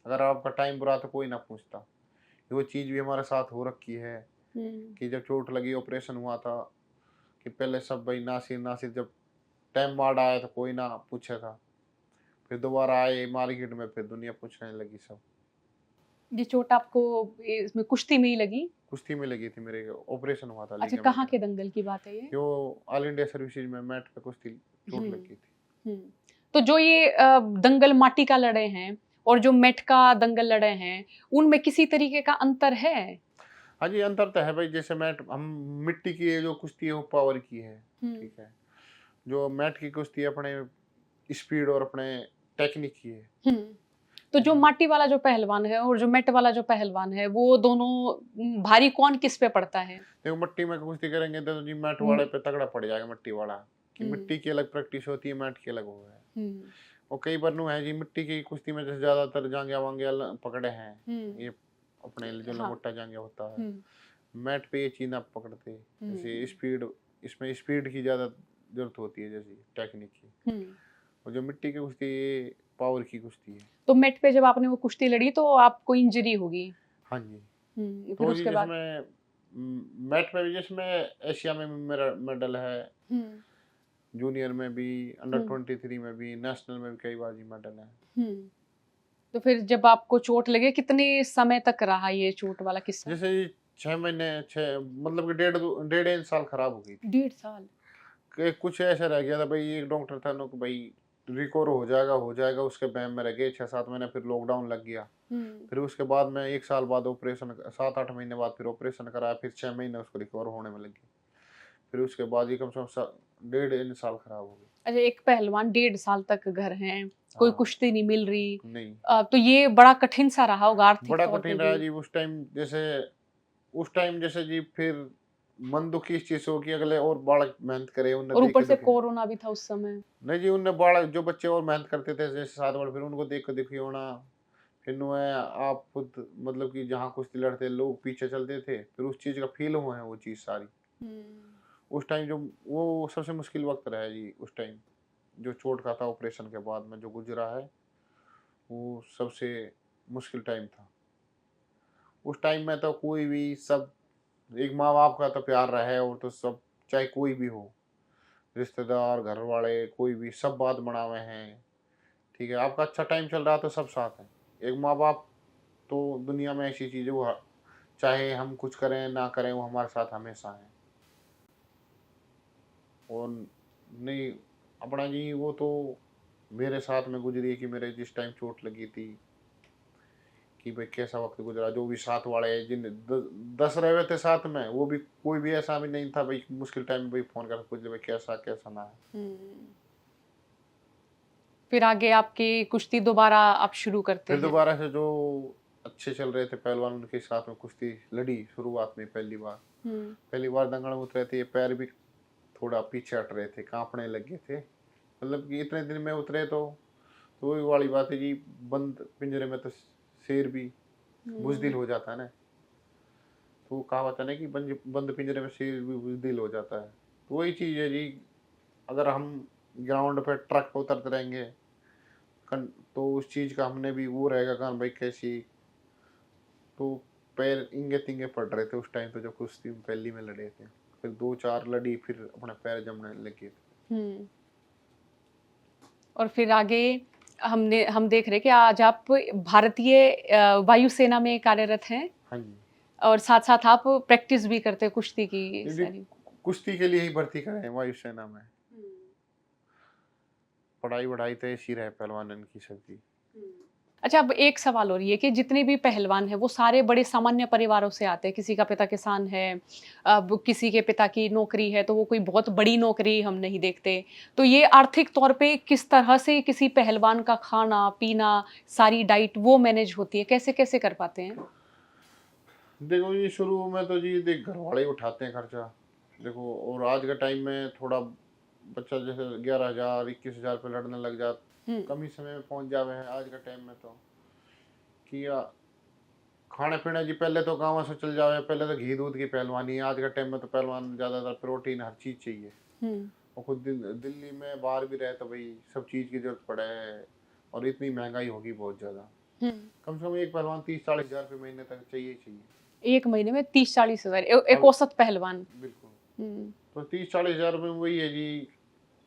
अगर आपका टाइम बुरा है तो कोई ना पूछता। वो चीज़ भी हमारे साथ हो रखी है हुँ। कि जब चोट लगी, ऑपरेशन हुआ था, कि पहले सब भाई नासिर नासिर, जब टाइम वार्ड आया तो कोई ना पूछा था। फिर दोबारा आए मार्केट में, फिर दुनिया पूछने लगी सब। ये चोट आपको इसमें कुश्ती में ही लगी? कुश्ती में लगी थी, मेरे ऑपरेशन हुआ था अच्छा, लिगामेंट कहाँ के का। दंगल की बात है ये? जो ऑल इंडिया सर्विसेज में मैट पे कुश्ती चोट हुँ, लगी थी। हुँ। तो जो ये दंगल माटी का लड़े हैं और जो मैट का दंगल लड़े हैं, उनमें किसी तरीके का अंतर है? हाँ जी, अंतर तो है भाई, जैसे मैट हम मिट्टी की ये जो कुश्ती है वो पावर की है, हुँ, ठीक है। जो मैट की कुश्ती है अपने स्पीड और अपने टेक्निक की है। हुँ। तो जो माटी वाला जो पहलवान है और जो मैट वाला जो पहलवान है, वो दोनों भारी कौन किस पे पड़ता है? देखो मिट्टी में कुश्ती करेंगे तो जी मैट हुँ, वाले पे तगड़ा पड़ जाएगा मिट्टी वाला, कि हुँ, मिट्टी की अलग प्रैक्टिस होती है, मैट की अलग वो है। हुँ, और कई बार नु है जी मिट्टी की कुश्ती में जैसे ज़्यादातर जांघिया वांघिया पकड़े हैं, हुँ, ये अपने जो हाँ, लंगोटा जांघिया होता है। हुँ, मैट पे ये चीज़ आप पकड़ते, जैसे हुँ, स्पीड, इसमें स्पीड की ज़्यादा ज़रूरत होती है, जैसे टेक्निक की। हुँ। और जो मिट्टी की कुश्ती ये पावर की कुश्ती है। तो मैट पे जब आपने वो कुश्ती लड़ी तो आपको इंजरी होगी? हाँ जी। फिर तो जी उसके बाद? जिसमें मैट में भी जिसमें एशिया में भी मेरा मेडल है, हुँ, जूनियर में भी, अंडर हुँ, 23 में भी, नेशनल में भी कई बार जी मेडल है। हुँ। तो फिर जब आपको चोट लगे कितने समय तक रहा ये चोट वाला किस्सा? जैसे ये 6 महीने 6 मतलब कि डेढ़ 1 साल खराब हो गई थी। 1.5 साल? कि कुछ ऐसा रह गया था भाई, एक डॉक्टर था ना कि भाई रिकवर हो जाएगा, उसके बैम में रह गए 6-7 महीने, फिर लॉकडाउन लग गया। हुँ, फिर उसके बाद में 1 साल बाद ऑपरेशन, 7-8 महीने बाद फिर ऑपरेशन कराया, फिर 6 महीने उसको रिकवर होने में लगे। फिर उसके बाद ये कम से कम डेढ़ 1 साल खराब हो गए। अच्छा, एक पहलवान 1.5 साल तक घर हैं, कोई हाँ, कुश्ती नहीं मिल रही। नहीं, तो ये बड़ा कठिन सा रहा होगा आर्थिक बड़ा तौर पे कठिन भी। रहा जी उस टाइम जैसे जी फिर मन दुखी इस चीज़ से हो कि अगले और बालक मेहनत करे, उन्हें और देख ऊपर के से दुखी। कोरोना भी था उस समय। नहीं जी, उनने बालक जो बच्चे और मेहनत करते थे जैसे साथ वाले, फिर उनको देख के दुखी होना। फिर नु है आप खुद मतलब कि जहाँ कुश्ती लड़ते लोग पीछे चलते थे, फिर उस चीज़ का फ़ील हुआ है वो चीज़ सारी। हुँ, उस टाइम जो वो सबसे मुश्किल वक़्त रहा है जी उस टाइम, जो चोट का था ऑपरेशन के बाद में जो गुज़रा है, वो सबसे मुश्किल टाइम था। उस टाइम में तो कोई भी सब, एक माँ-बाप का तो प्यार रहा है, और तो सब चाहे कोई भी हो, रिश्तेदार, घर वाले, कोई भी सब बात बनावे हैं, ठीक है? आपका अच्छा टाइम चल रहा है तो सब साथ हैं। एक माँ-बाप तो दुनिया में ऐसी चीज़ है, वो चाहे हम कुछ करें ना करें, वो हमारे साथ हमेशा हैं। और नहीं, अपना जी वो तो मेरे साथ में गुजरी कि मेरे जिस टाइम चोट लगी थी, कि भाई कैसा वक्त गुजरा, जो भी साथ वाले जिन 10 रहे हुए थे साथ में, वो भी कोई भी ऐसा भी नहीं था भाई मुश्किल टाइम में भाई फोन कर पूछ ले भाई कैसा कैसा ना है। हुँ। फिर आगे आपकी कुश्ती दोबारा आप शुरू करते फिर हैं। दोबारा से जो अच्छे चल रहे थे पहलवान, उनके साथ में कुश्ती लड़ी शुरुआत में हुँ, पहली बार दंगल में उतरे थे, ये पैर भी थोड़ा पीछे हट रहे थे, कांपने लगे थे, मतलब कि इतने दिन में उतरे तो वही वाली बात है जी, बंद पिंजरे में तो शेर भी बुजदिल हुँ, हो जाता है ना। तो वो कहावत है ना कि बंद बंद पिंजरे में शेर भी बुजदिल हो जाता है। तो वही चीज़ है जी, अगर हम ग्राउंड पे ट्रक पे उतरते रहेंगे तो उस चीज़ का हमने भी वो रहेगा कि हाँ भाई कैसी, तो पैर इंगे तिंगे पड़ रहे थे उस टाइम पे, जब कुश्ती में पहली में लड़े थे। फिर 2-4 लड़ी, फिर अपने पैर जमने लगे थे। हुँ। और फिर आगे हम देख रहे हैं कि आज आप भारतीय वायुसेना में कार्यरत हैं हाँ जी। और साथ-साथ आप प्रैक्टिस भी करते हैं कुश्ती की यदि सारी। कुश्ती के लिए ही भर्ती करे हैं वायुसेना में। हुँ, पढ़ाई-वढ़ाई तो ऐसी रहे पहलवानन की सबकी। हुँ। अच्छा, अब एक सवाल और ये कि जितने भी पहलवान हैं वो सारे बड़े सामान्य परिवारों से आते हैं। किसी का पिता किसान है, अब किसी के पिता की नौकरी है तो वो कोई बहुत बड़ी नौकरी हम नहीं देखते। तो ये आर्थिक तौर पे किस तरह से किसी पहलवान का खाना-पीना, सारी डाइट वो मैनेज होती है? कैसे-कैसे कर पाते हैं? देखो जी, शुरू में तो जी देख घर वाले ही उठाते हैं खर्चा। देखो, और आज के टाइम में थोड़ा बच्चा जैसे 11,000 21,000 पे लड़ने लग जात, हुँ, कम ही समय में पहुंच जावे हैं आज के टाइम में तो। कि खाने पीने जी पहले तो गाँव से चल जावे, पहले तो घी दूध की पहलवानी है, आज के टाइम में तो पहलवान ज़्यादातर प्रोटीन हर चीज़ चाहिए। हुँ, और खुद दिल्ली में बाहर भी रहे तो भाई सब चीज़ की जरूरत पड़े है, और इतनी महंगाई होगी बहुत ज़्यादा। हुँ। कम से कम एक पहलवान 30-40 हज़ार रुपये महीने तक चाहिए ही चाहिए। 1 महीने में 30-40 हज़ार एक अब औसत पहलवान। बिल्कुल। हुँ, तो 30-40 हज़ार रुपये में वही है जी,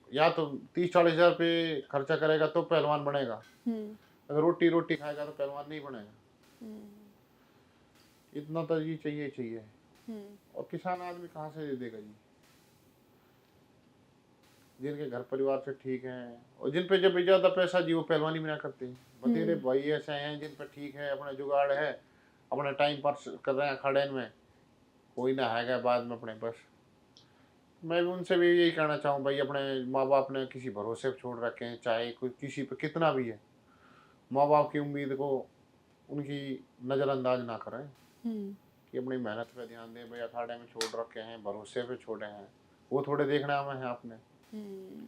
या तो 30-40 हज़ार पे खर्चा करेगा तो पहलवान बनेगा। हम्म, अगर रोटी रोटी खाएगा तो पहलवान नहीं बनेगा। हम्म, इतना तो जी चाहिए ही चाहिए। हम्म, और किसान आदमी कहाँ से दे देगा जी? जिनके घर परिवार से ठीक हैं और जिन पे जब ज्यादा पैसा जी वो पहलवानी भी ना करते हैं। बतेरे हम्म, भाई ऐसे हैं जिन पे ठीक है, अपना जुगाड़ है, अपना टाइम पास कर रहे हैं खड़े में, कोई ना हैगा बाद में अपने बस। मैं भी उनसे भी यही कहना चाहूँ भाई, अपने माँ बाप ने किसी भरोसे पे छोड़ रखे हैं, चाहे कोई किसी पे कितना भी है, माँ बाप की उम्मीद को उनकी नज़रअंदाज ना करें, हम्म, कि अपनी मेहनत पे ध्यान दें। भाई अखाड़े में छोड़ रखे हैं, भरोसे पे छोड़े हैं, वो थोड़े देखना हमें है आपने। हम्म,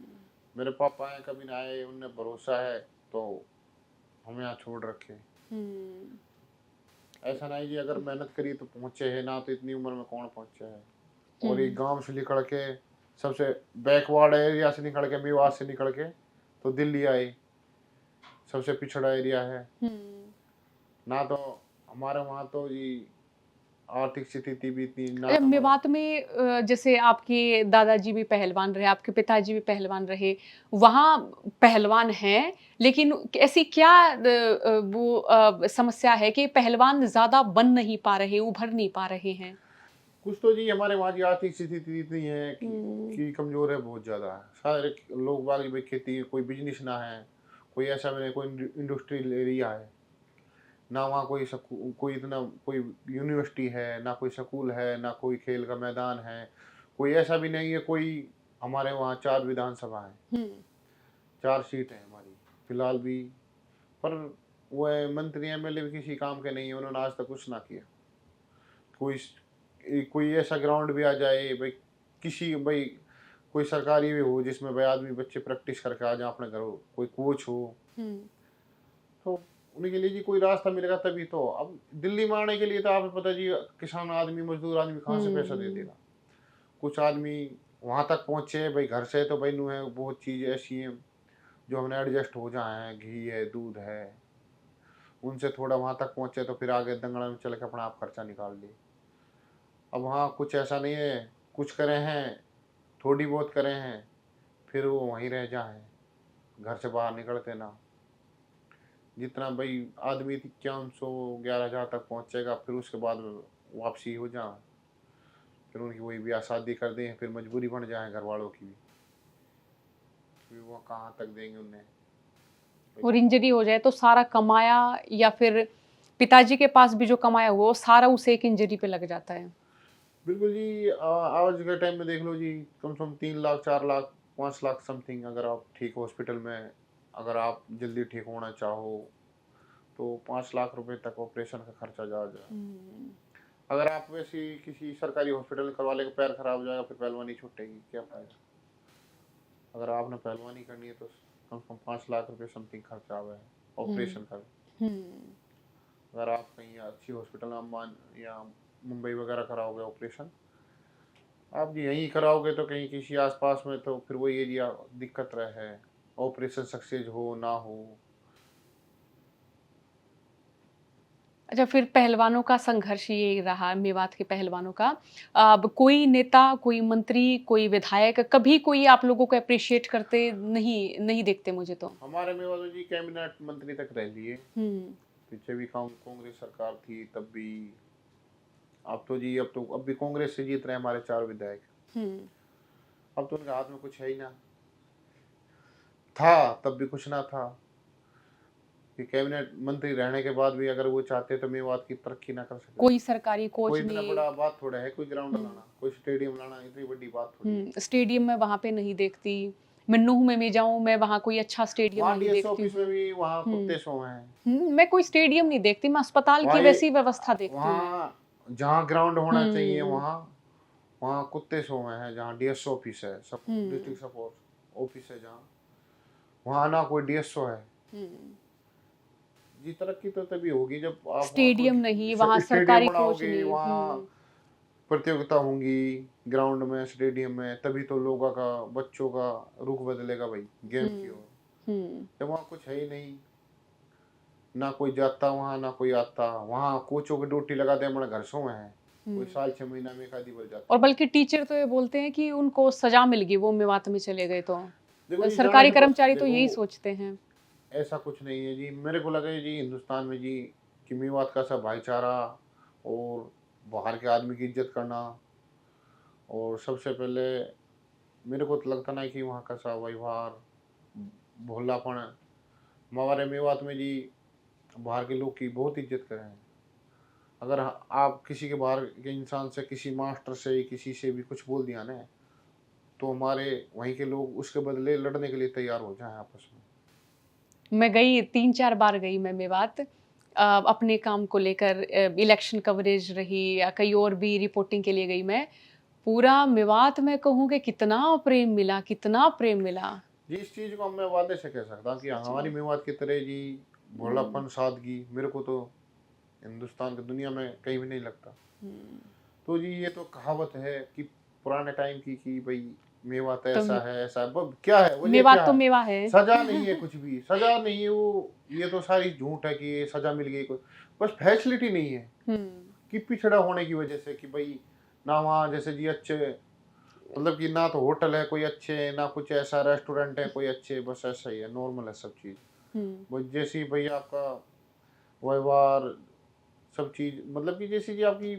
मेरे पापा हैं कभी ना आए, उनने भरोसा है तो हम यहाँ छोड़ रखे। हम्म, ऐसा नहीं जी अगर मेहनत करी तो पहुँचे है ना, तो इतनी उम्र में कौन पहुँचे है। और ये हम्म, गांव से निकल के, सबसे बैकवर्ड एरिया से निकल के, मेवात से निकल के तो दिल्ली आए, सबसे पिछड़ा एरिया है हम्म। ना। तो हमारे वहाँ तो जी आर्थिक स्थिति भी इतनी ना, अच्छा, तो मैं मेवात में जैसे आपके दादाजी भी पहलवान रहे, आपके पिताजी भी पहलवान रहे, वहाँ पहलवान हैं, लेकिन ऐसी क्या वो समस्या है कि पहलवान ज़्यादा बन नहीं पा रहे, उभर नहीं पा रहे हैं? कुछ तो जी हमारे वहाँ की आर्थिक स्थिति इतनी है हुँ, कि कमज़ोर है बहुत ज़्यादा। सारे लोग बाग भाई खेती, कोई बिजनेस ना है, कोई ऐसा नहीं, कोई इंडस्ट्रियल एरिया है ना, वहाँ कोई कोई इतना कोई यूनिवर्सिटी है ना, कोई स्कूल है ना, कोई खेल का मैदान है, कोई ऐसा भी नहीं है कोई। हमारे वहाँ 4 विधानसभा हैं, हुँ, 4 सीट हैं हमारी फिलहाल भी, पर वो मंत्री एमएलए भी किसी काम के नहीं है, उन्होंने आज तक कुछ ना किया। कोई कोई ऐसा ग्राउंड भी आ जाए भाई, किसी भाई कोई सरकारी भी हो जिसमें भाई आदमी बच्चे प्रैक्टिस करके आ जाए अपने घर हो, कोई कोच हो, हुँ, तो उनके लिए जी कोई रास्ता मिलेगा तभी तो। अब दिल्ली में आने के लिए तो आपको पता जी, किसान आदमी मजदूर आदमी कहाँ से पैसा दे हुँ, देगा। कुछ आदमी वहां तक पहुंचे भाई घर से, तो भाई नू है बहुत चीज़ ऐसी हैं जो हमने एडजस्ट हो जाए हैं, घी है दूध है, उनसे थोड़ा वहां तक पहुंचे तो फिर आगे दंगड़ा में चल के अपना आप खर्चा निकाल लिए। अब वहाँ कुछ ऐसा नहीं है, कुछ करे हैं, थोड़ी बहुत करे हैं, फिर वो वहीं रह जाए, घर से बाहर निकलते ना। जितना भाई आदमी 5100-11 हज़ार तक पहुंचेगा, फिर उसके बाद वापसी हो जाए, फिर उनकी वही ब्याह शादी कर दें, फिर मजबूरी बन जाए घर वालों की भी, फिर वो कहाँ तक देंगे उन्हें भाई। और इंजरी हो जाए तो सारा कमाया या फिर पिताजी के पास भी जो कमाया हुआ, वो सारा उस एक इंजरी पे लग जाता है। बिल्कुल जी, आज के टाइम में देख लो जी, कम से कम 3 लाख 4 लाख 5 लाख समथिंग, अगर आप ठीक हॉस्पिटल में, अगर आप जल्दी ठीक होना चाहो तो 5 लाख रुपए तक ऑपरेशन का खर्चा जा जाए। हुँ, अगर आप वैसे ही किसी सरकारी हॉस्पिटल में करवा लेंगे, पैर खराब हो जाएगा, फिर पहलवानी छूटेगी, क्या फायदा। अगर आपने पहलवानी करनी है तो कम से कम 5 लाख रुपए समथिंग खर्चा आवे है हुँ, ऑपरेशन का। हुँ। अगर आप कहीं अच्छी हॉस्पिटल में मान या मुंबई वगैरह कराओगे ऑपरेशन, आप जी यहीं कराओगे तो कहीं किसी आसपास में, तो फिर वही एरिया दिक्कत रहे है, ऑपरेशन सक्सेस हो ना हो। अच्छा, फिर पहलवानों का संघर्ष ये रहा, मेवात के पहलवानों का। अब कोई नेता, कोई मंत्री, कोई विधायक, कभी कोई आप लोगों को एप्रिशिएट करते नहीं नहीं देखते मुझे तो। हमारे में वालों जी कैबिनेट मंत्री तक रह लिए, हुँ, पीछे भी कांग्रेस सरकार थी तब भी। अब तो जी अब भी कांग्रेस से जीत रहे हैं हमारे 4 विधायक। हुँ, अब तो उनके हाथ में कुछ है ही ना, था तब भी कुछ ना था, कि कैबिनेट मंत्री रहने के बाद भी अगर वो चाहते तो मेवात की तरक्की ना कर सकते। कोई सरकारी कोई कोच इतना नहीं। बड़ा बात थोड़ा है, कोई ग्राउंड हुँ, लाना, कोई स्टेडियम लाना इतनी बड़ी बात थोड़ी है। स्टेडियम मैं वहाँ पे नहीं देखती। मैं नूंह में भी जाऊँ, मैं वहाँ कोई अच्छा स्टेडियम वहाँ नहीं डीएस देखती ऑफिस में हूँ। भी वहाँ हुँ, कुत्ते सो हैं। मैं कोई स्टेडियम नहीं देखती, मैं अस्पताल वहाँ की ये वैसी व्यवस्था देखती हूँ मैं। वहाँ जहाँ ग्राउंड होना चाहिए हुँ, वहाँ वहाँ कुत्ते सो हैं। जहाँ डीएस ऑफिस है, सब हुँ, डिस्ट्रिक्ट सपोर्ट ऑफिस है जहाँ, वहाँ ना कोई डीएसओ है। हुँ। जी तरक्की तो तभी होगी जब आप वहाँ स्टेडियम नहीं, वहाँ कोई स्टेडियम सरकारी कोच बनाओगे, नहीं। वहाँ हुँ, प्रतियोगिता होंगी ग्राउंड में, स्टेडियम में, तभी तो लोगों का, बच्चों का रुख बदलेगा भाई गेम की हुँ, ओर। हुँ, जब वहाँ कुछ है ही नहीं, ना कोई जाता वहाँ ना कोई आता, वहाँ कोचों की ड्यूटी लगा दे हमारे घर सो हैं, कोई हुँ। साल 6 महीना में एक आधी बार और जाते हैं। बल्कि टीचर तो ये बोलते हैं कि उनको सज़ा मिल गई, वो मेवात में चले गए तो। देखो जी, जाने सरकारी से तो कर्मचारी तो यही देखो सोचते हैं। ऐसा कुछ नहीं है जी। मेरे को लगा है जी हिंदुस्तान में जी कि मेवात का सब भाईचारा और बाहर के आदमी की इज्जत करना, और सबसे पहले मेरे को तो लगता नहीं कि वहाँ का सा व्यवहार, भोलापन, हमारे मेवात में जी बाहर के लोग की बहुत इज्जत करें हैं। अगर आप किसी के बाहर के इंसान से, किसी मास्टर से, किसी से भी कुछ बोल दिया ना, तो हमारे वहीं के लोग उसके बदले लड़ने के लिए तैयार हो जाएं आपस में। मैं गई 3-4 बार गई मैं मेवात। अपने काम को लेकर इलेक्शन कवरेज रही या कहीं और भी रिपोर्टिंग के लिए गई मैं। पूरा मेवात मैं कहूँ कि कितना प्रेम मिला। जी इस चीज़ को मैं वादे से कह सकता हूँ कि सच हमारी में। मेवात की तरह जी हुँ, भोलापन, सादगी मेरे को तो हिंदुस्तान की दुनिया में कहीं भी नहीं लगता। हुँ। तो जी ये तो कहावत है कि पुराने टाइम की कि भाई मेवात तो ऐसा है, ऐसा है, क्या है, वजह क्या मेवात तो है? मेवा है। सजा नहीं है, कुछ भी सजा नहीं है वो। ये तो सारी झूठ है कि ये सजा मिल गई, कुछ बस फैसिलिटी नहीं है हुँ, कि पिछड़ा होने की वजह से कि भाई ना वहाँ जैसे जी अच्छे, मतलब कि ना तो होटल है कोई अच्छे, ना कुछ ऐसा रेस्टोरेंट है कोई अच्छे, बस ऐसा ही है, नॉर्मल है सब चीज़। हुँ। बस जैसे ही भई आपका व्यवहार, सब चीज़, मतलब कि जैसे जी आपकी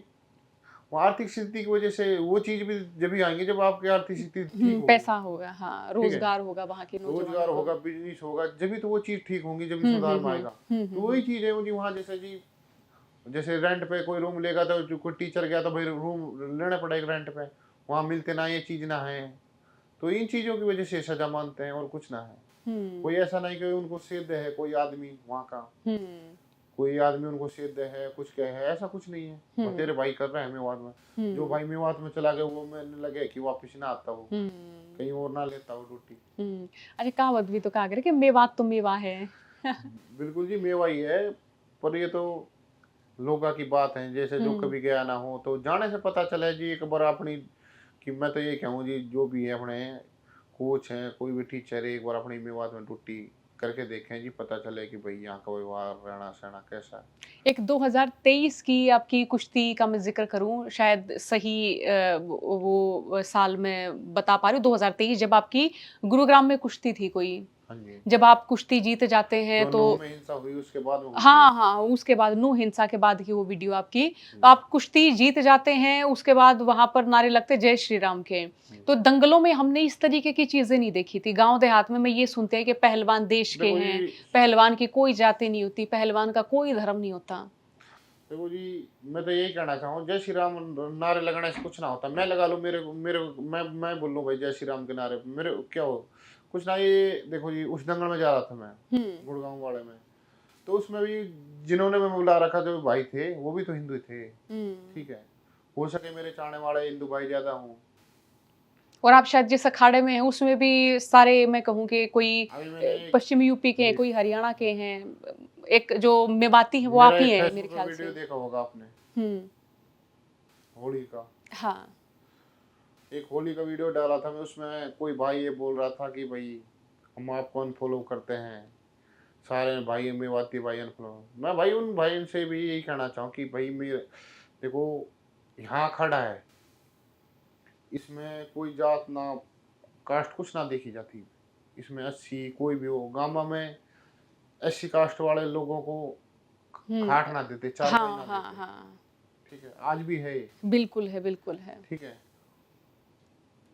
वो आर्थिक स्थिति की वजह से वो चीज़ भी जब ही आएँगी जब आपकी आर्थिक स्थिति ठीक होगी, पैसा होगा, हाँ, ठीक है? रोज़गार होगा वहाँ के नौजवानों रोज़गार को। होगा, बिज़नेस होगा, जभी तो वो चीज़ ठीक होंगी, जभी हुँ, सुधार हुँ, में हुँ। आएगा। हुँ, तो हुँ, वही हुँ। चीज़ है वो जी वहाँ जैसे जी, जैसे रेंट पे कोई रूम लेगा तो जो कोई टीचर गया तो भाई रूम लेना पड़ेगा रेंट पे, वहाँ मिलते ना ये चीज़ ना है। तो इन चीज़ों की वजह से सज़ा मानते हैं और कुछ ना है। हुँ, कोई ऐसा नहीं कि उनको सिद्ध है कोई आदमी वहाँ का, हुँ, कोई आदमी उनको सिद्ध है, कुछ कहे है, ऐसा कुछ नहीं है। बस हुँ, तेरे भाई कर रहे हैं मेवात में। जो हुँ, भाई मेवात में चला गया वो मैंने लगे कि वापस ना आता वो, हुँ, कहीं और ना लेता वो ड्यूटी। हुँ। अच्छा कहावत भी तो कहा करे कि मेवात तो मेवा है। बिल्कुल जी मेवा ही है, पर ये तो लोगों की बात है, जैसे जो हुँ, कभी गया ना हो तो जाने से पता चला है जी एक बार अपनी, कि मैं तो ये कहूँ जी जो भी है अपने कोच हैं, कोई भी टीचर है, एक बार अपनी मेवात में ड्यूटी करके देखें जी, पता चले कि भाई यहाँ का व्यवहार, रहना सहना कैसा है। एक 2023 की आपकी कुश्ती का मैं ज़िक्र करूँ शायद सही वो साल मैं बता पा रही हूँ 2023 जब आपकी गुरुग्राम में कुश्ती थी कोई। हाँ जी, जब आप कुश्ती जीत जाते हैं जो तो नूह में हिंसा हुई उसके बाद में हुई थी वो। हाँ, हाँ, उसके बाद नूह हिंसा के बाद की वो वीडियो आपकी। तो जी, आप कुश्ती जीत जाते हैं, उसके बाद वहाँ पर नारे लगते जय श्री राम के। जी। तो दंगलों में हमने इस तरीके की चीज़ें नहीं देखी थी। गाँव देहात में ये सुनते हैं कि पहलवान देश के देखो जी, हैं, पहलवान की कोई जाति नहीं होती, पहलवान का कोई धर्म नहीं होता। देखो जी, मैं तो यही कहना चाहूँ, जय श्री राम नारे लगाने से कुछ ना होता। मैं लगा लूँ, मैं बोल लूँ भाई जय श्री राम के नारे, मेरे क्या हो, कुछ ना। ये देखो जी उस दंगल में जा रहा था मैं, हुँ, गुड़गांव वाले में, तो उसमें भी जिन्होंने मैं बुला रखा जो भाई थे वो भी तो हिंदू थे, हुँ। ठीक है। हो सके मेरे चाहने वाले हिंदू भाई ज़्यादा हों। और आप शायद जिस अखाड़े में हैं उसमें भी सारे मैं कहूँ कि कोई अभी मैंने पश्चिमी यूपी के हैं, जी, कोई हरियाणा के हैं। एक जो मेवाती हैं वो मेरा आप ही एक हैं मेरे फेसबुक का ख़्याल वीडियो से। देखा होगा आपने, हुँ, होली का। हाँ। एक होली का वीडियो डाला था मैं, उसमें कोई भाई ये बोल रहा था कि भाई हम आपको अनफॉलो करते हैं, सारे भाई मेवाती भाई अनफॉलो। मैं भाई उन भाई से भी यही कहना चाहूँ कि भाई मेरे देखो, यहाँ खड़ा है, इसमें कोई जात ना कास्ट कुछ ना देखी जाती। इसमें 80 कोई भी हो, गाँव में 80 कास्ट वाले लोगों को हुँ। खाट ना देते, चारपाई हाँ, ना हाँ, देते, हाँ। ठीक है, आज भी है ये, बिल्कुल है, बिल्कुल है। ठीक है,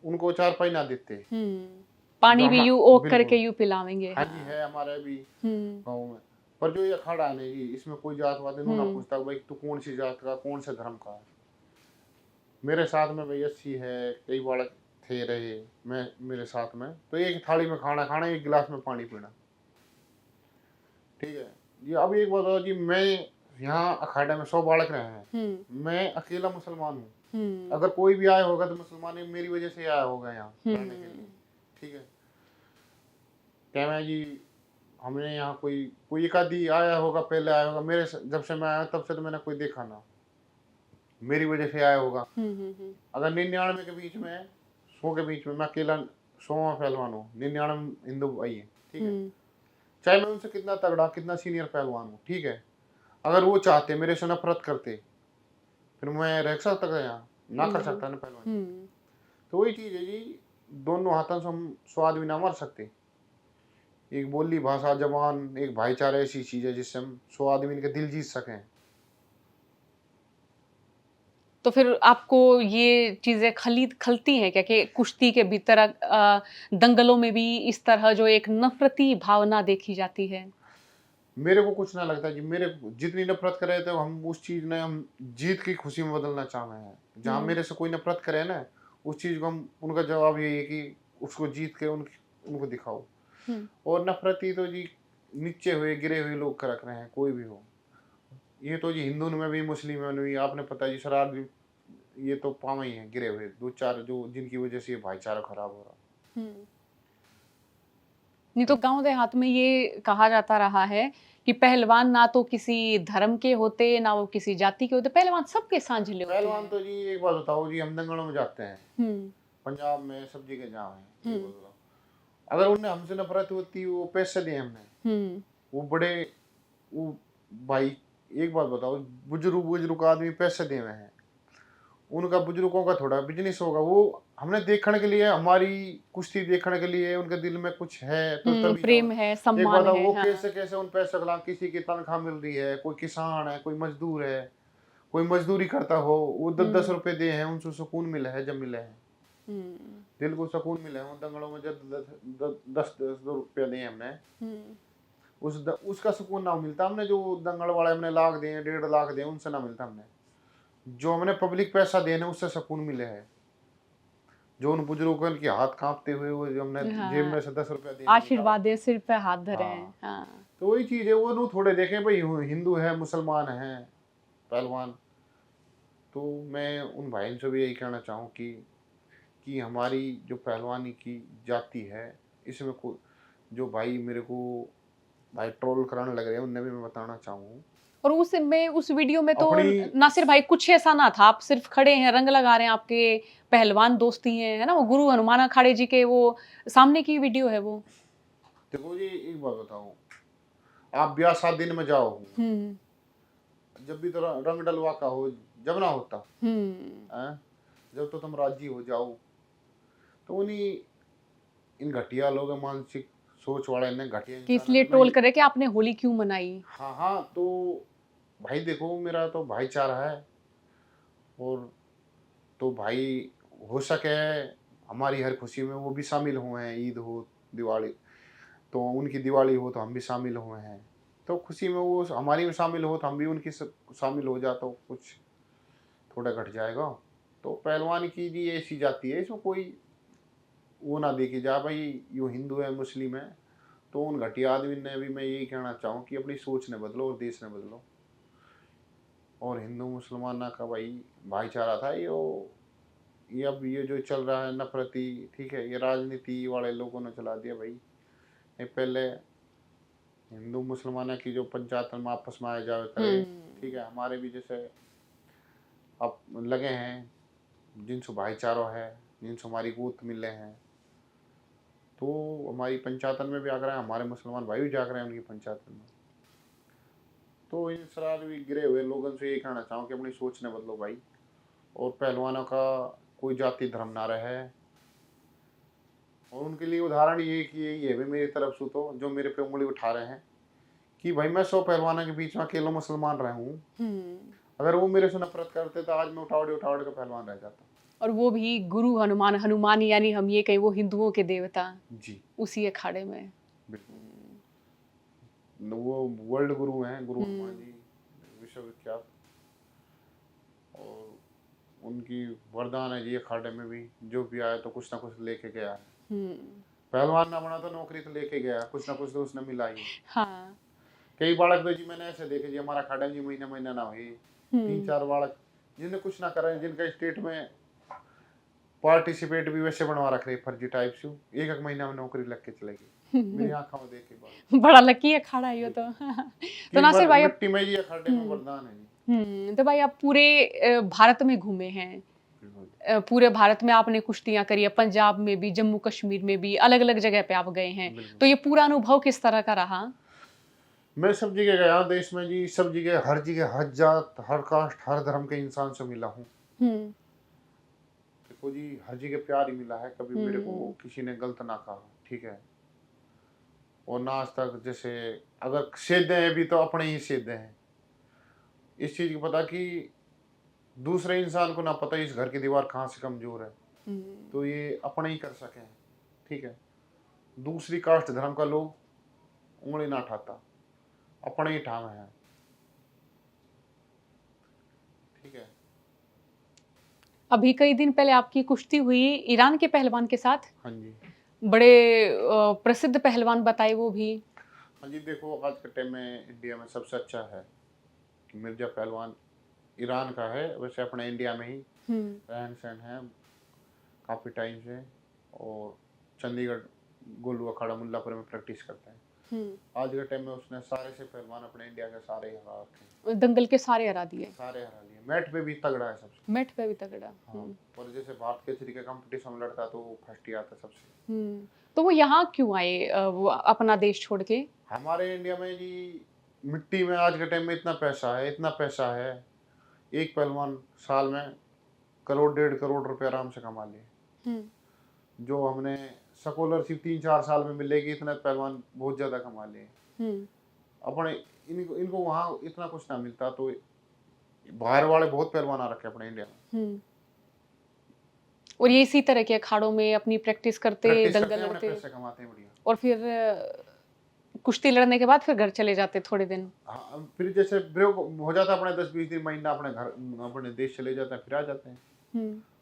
उनको चारपाई ना देते। हुँ। जो पानी भी हम, यूँ ओक करके बिल्कुल, यूँ पिलावेंगे, हाँ जी, हाँ। है हमारे भी हुँ, गाँव में। पर जो ये अखाड़ा है ना जी, इसमें कोई जात-वात इन्हों ना हुँ, पूछता भाई तू कौन सी जात का, कौन से धर्म का है। मेरे साथ में भई 80 है, कई बालक थे रहे, मैं मेरे साथ में, तो एक थाली में खाना खाना, एक गिलास में पानी पीना, ठीक है। जी अब एक बात बताओ जी, मैं यहाँ अखाड़े में 100 बालक रहे हैं, हुँ, मैं अकेला मुसलमान हूँ। हुँ, अगर कोई भी आया होगा तो मुसलमान ही मेरी वजह से आया होगा यहाँ हुँ, रहने के लिए, ठीक है। क्या मैं जी, हमने यहाँ कोई कोई एक आधी आया होगा, पहले आया होगा मेरे से, जब से मैं आया तब से तो मैंने कोई देखा ना, मेरी वजह से आया होगा। हुँ, हुँ, हुँ, अगर 99 के बीच में, 100 के बीच में मैं अकेला 100वां पहलवान हूँ, 99 हिंदू भाई है, ठीक है। हुँ, चाहे मैं उनसे कितना तगड़ा, कितना सीनियर पहलवान हूँ, ठीक है। अगर वो चाहते मेरे से नफरत करते, फिर मैं रह सकता था यहाँ, ना हुँ, कर हुँ, सकता ना पहलवानी। हुँ, तो वही चीज़ है जी, दोनों हाथों से हम 100 आदमी ना मार सकते। एक बोली भाषा जबान एक भाईचारा ऐसी चीज है जिससे हम 100 आदमी के दिल जीत सकें। तो फिर आपको ये चीज़ें खलती हैं क्या कि कुश्ती के भीतर दंगलों में भी इस तरह जो एक नफ़रती भावना देखी जाती है? मेरे को कुछ ना लगता जी, मेरे जितनी नफरत करे तो हम उस चीज ने हम जीत की खुशी में बदलना चाह रहे हैं। जहाँ हुँ, मेरे से कोई नफरत करे ना, उस चीज को हम उनका जवाब यही है कि उसको जीत के उनको दिखाओ। हुँ, और नफरती तो जी नीचे हुए गिरे हुए लोग कर रख रहे हैं, कोई भी हो। ये तो जी हिंदू में भी मुस्लिम में भी आपने पता जी शराब भी ये तो पावा ही है गिरे हुए दो चार जो जिनकी वजह से ये भाईचारा खराब हो रहा। हुँ। नहीं तो गाँव देहात में ये कहा जाता रहा है कि पहलवान ना तो किसी धर्म के होते, ना वो किसी जाति के होते, पहलवान सबके साझिले होते पहलवान हैं। तो जी एक बात बताओ जी, हम दंगलों में जाते हैं हुँ, पंजाब में सब जगह जहाँ है, एक हुँ, बात बताओ अगर उन्हें हमसे नफरत होती वो पैसे दिए हमने हुँ, वो बड़े वो भाई एक बात बताओ, बुजुर्ग बुजुर्ग आदमी पैसे दे हुए हैं, उनका बुजुर्गों का थोड़ा बिजनेस होगा, वो हमने देखने के लिए हमारी कुश्ती देखने के लिए उनके दिल में कुछ है तो हुँ, तभी जाओ। प्रेम है, एक सम्मान बात है है, वो हाँ। कैसे कैसे उन पैसे खिला किसी की तनख्वाह मिल रही है, कोई किसान है कोई मजदूर है, कोई मजदूरी करता हो वो 10-10 हुँ, रुपए दे हैं उनसे सुकून मिला है, जब मिले हैं हुँ, दिल को सुकून मिले हैं उन दंगलों में जब 10-10 रुपये दिए हमने हुँ, उसका सुकून ना मिलता हमने जो दंगल वाले हमने लाख दिए 1.5 लाख दिए उनसे ना मिलता हमने, जो हमने पब्लिक पैसा देने उससे सुकून मिले है, जो उन बुजुर्गों के हाथ कांपते हुए वो जो हमने जेब हाँ, में से 10 रुपया देने निकाला। आशीर्वाद है, सिर पे हाथ धरे हैं। हाँ, हाँ। तो वही चीज है वो नु थोड़े देखें भाई हिंदू है मुसलमान है पहलवान। तो मैं उन भाइयों से भी यही कहना चाहूँ कि हमारी जो पहलवानी की जाति है इसमें को जो भाई मेरे को भाई ट्रोल कराने लग रहे हैं उन्हें भी मैं बताना चाहूँ और उस वीडियो में तो अपनी नासिर भाई कुछ ऐसा ना था, आप सिर्फ खड़े हैं, रंग लगा रहे हैं, आपके पहलवान दोस्त ही हैं, है ना? वो गुरु हनुमान अखाड़े जी के वो सामने की वीडियो है वो। देखो जी एक बात बताऊँ, आप ब्याह शादी में जाओ हुँ, जब भी तो रंग डलवा का हो जब ना होता हुँ। है, जब तो तुम राजी हो जाओ तो उन्हीं इन घटिया लोग हैं, मानसिक सोच वाले ने घटिया कि इंसान इसलिए है मैं। ट्रोल कर रहे हैं कि आपने होली क्यों मनाई? हाँ हाँ तो भाई देखो मेरा तो भाईचारा है और तो भाई हो सके हमारी हर खुशी में वो भी शामिल हुए हैं, ईद हो दिवाली तो उनकी दिवाली हो तो हम भी शामिल हुए हैं, तो खुशी में वो हमारी में शामिल हो तो हम भी उनकी शामिल हो जाते तो कुछ थोड़ा घट जाएगा। तो पहलवान की भी ऐसी जाती है इसमें कोई वो ना देखी जा भाई यो हिंदू है मुस्लिम है, तो उन घटिया आदमी ने भी मैं यही कहना चाहूँ कि अपनी सोच ने बदलो और देश ने बदलो। और हिंदू मुसलमान का भाई भाईचारा था ये अब ये जो चल रहा है नफरती, ठीक है ये राजनीति वाले लोगों ने चला दिया भाई। ये पहले हिंदू मुसलमान की जो पंचायत में आपस में आए जावे हुँ। करे, ठीक है हमारे भी जैसे अब लगे हैं जिनसे भाईचारा है, जिनसे हमारी गोद मिले हैं, तो हमारी पंचायतन में भी आ रहे हैं, हमारे मुसलमान भाई भी जाग रहे हैं उनकी पंचायतन में। तो इन शराब भी गिरे हुए लोगों से यही कहना चाहूँ कि अपनी सोच ने बदलो भाई, और पहलवानों का कोई जाति धर्म ना रहे। और उनके लिए उदाहरण ये कि ये भी मेरी तरफ से तो जो मेरे पे उंगली उठा रहे हैं कि भाई मैं 100 पहलवानों के बीच में अकेला मुसलमान रहा हूँ, हुँ। अगर वो मेरे से नफरत करते तो आज मैं उठावड़े उठावड़े का पहलवान रह जाता। और वो भी गुरु हनुमान, हनुमान यानी हम ये कहें वो हिंदुओं के देवता, जी उसी अखाड़े में। बिल्कुल। हुँ, वो वर्ल्ड गुरु हैं गुरु हनुमान हुँ, जी, विश्वविख्यात। और उनकी वरदान है जी अखाड़े में भी जो भी आया तो कुछ ना कुछ लेके गया है। हुँ। पहलवान ना बना तो नौकरी तो लेके गया, कुछ ना कुछ तो उसने मिला ही। हाँ। कई बालक तो जी मैंने ऐसे देखे जी हमारा अखाड़ा जी महीना महीना ना हुई, तीन हुँ। चार बालक जिन्हें कुछ ना करें, जिनका स्टेट में पार्टिसिपेट भी वैसे बनवा रख रहे फर्जी टाइप से, एक एक महीना में नौकरी लग के चलेगी। मेरी आंखों में देखे बात बड़ा लकी अखाड़ा है ये तो। बिल्कुल तो कि नासिर भाई अब मिट्टी में जी अखाड़े में हुँ, वरदान है जी। तो भाई आप पूरे भारत में घूमे हैं। बिल्कुल पूरे भारत में आपने कुश्तियाँ करी है, पंजाब में भी, जम्मू कश्मीर में भी, अलग-अलग जगह पे आप गए हैं। बिल्कुल। तो ये पूरा अनुभव किस तरह का रहा? मैं सब जगह गया देश में जी, सब जगह हर जात हर कास्ट हर धर्म के इंसान से मिला हूँ। हुँ, देखो जी, हर जगह प्यार ही मिला है, कभी मेरे को किसी ने गलत ना कहा, ठीक है। और ना आज तक जैसे अगर सेधे हैं भी तो अपने ही सेधे हैं। इस चीज की पता कि दूसरे इंसान को ना पता इस घर की दीवार कहाँ से कमजोर है, तो ये अपने ही कर सके, ठीक है। दूसरी कास्ट धर्म का लोग उंगली ना उठाता, अपने ही ठाम है, ठीक है। अभी कई दिन पहले आपकी कुश्ती हुई ईरान के पहलवान के साथ, हाँ जी। बड़े प्रसिद्ध पहलवान बताए वो भी। हाँ जी, देखो आज के टाइम में इंडिया में सबसे अच्छा है कि मिर्जा पहलवान ईरान का है, वैसे अपने इंडिया में ही रहन सहन है काफ़ी टाइम से। और चंडीगढ़ गोलू अखाड़ा मुल्लापुर में प्रैक्टिस करते हैं। आज के टाइम में उसने सारे से पहलवान अपने इंडिया के सारे ही हरा रखे हैं, दंगल के सारे हरा दिए, सारे हरा लिए। मैट पे भी तगड़ा है सबसे, मैट पे भी तगड़ा। हाँ। और जैसे भारत केसरी के कंपटीशन में लड़ता तो वो फर्स्ट ही आता सबसे। तो वो यहाँ क्यों आए, वो अपना देश छोड़ के? हमारे इंडिया में जी मिट्टी में आज के टाइम में इतना पैसा है, इतना पैसा है, एक पहलवान साल में करोड़ 1.5 करोड़ रुपए आराम से कमा ले। जो हमने स्कॉलरशिप 3-4 साल में मिलेगी, इतना पहलवान बहुत ज्यादा कमा ले। अपने इनको वहाँ इतना कुछ ना मिलता, तो बाहर वाले बहुत पहलवान आ रखे अपने इंडिया में। और ये इसी तरह के अखाड़ों में अपनी प्रैक्टिस करते, दंगल अपने लड़ते, पैसे कमाते हैं बढ़िया। और फिर कुश्ती लड़ने के बाद फिर घर चले जाते थोड़े दिन। हाँ, फिर जैसे ब्रेक हो जाता अपने 10-20 दिन महीना, अपने घर अपने देश चले जाते हैं, फिर आ जाते हैं।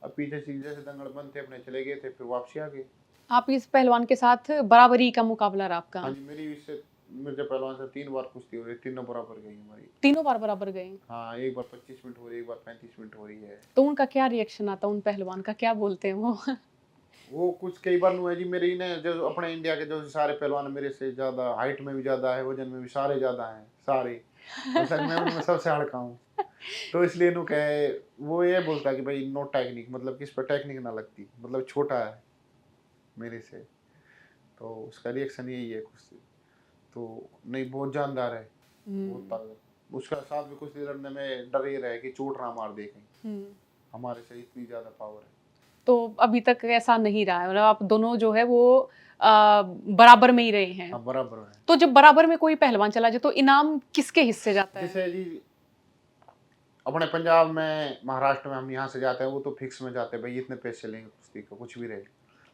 अब पीछे से जैसे दंगल बंद थे, अपने चले गए थे, फिर वापसी आ गए। आप इस पहलवान के साथ बराबरी का मुकाबला रहा आपका? हाँ जी, मेरी इससे मिर्जा पहलवान से 3 बार कुश्ती हो रही, तीनों बराबर गई हमारी। तीनों बार बराबर गए? हाँ, एक बार 25 मिनट हो रही है, एक बार 35 मिनट हो रही है। तो उनका क्या रिएक्शन आता, उन पहलवान का क्या बोलते हैं वो कुछ कई बार हुआ जी, मेरे ने जो अपने इंडिया के जो सारे पहलवान मेरे से ज्यादा हाइट में भी ज्यादा है, वजन में भी सारे ज्यादा हैं, सारे। मतलब मैं उनमें सबसे हड़का हूँ। तो इसलिए नु कहे, वो ये बोलता कि भाई नो टेक्निक, मतलब किस पर टेक्निक ना लगती, मतलब छोटा है मेरे से। तो उसका रिएक्शन यही है कुछ। तो नहीं, बहुत जानदार है, बहुत ताकत। उसका साथ में कुछ लड़ने में डर ये रहे कि चोट ना मार दे कहीं, हमारे से इतनी ज्यादा पावर है। तो अभी तक ऐसा नहीं रहा है, मतलब आप दोनों जो है वो बराबर में ही रहे हैं? हाँ, बराबर है। तो जब बराबर में कोई पहलवान चला जाए तो इनाम किसके हिस्से जाता है? जैसे जी अपने पंजाब में, महाराष्ट्र में हम यहाँ से जाते हैं, वो तो फिक्स में जाते हैं भाई, इतने पैसे लेंगे कुश्ती को, कुछ भी रहे,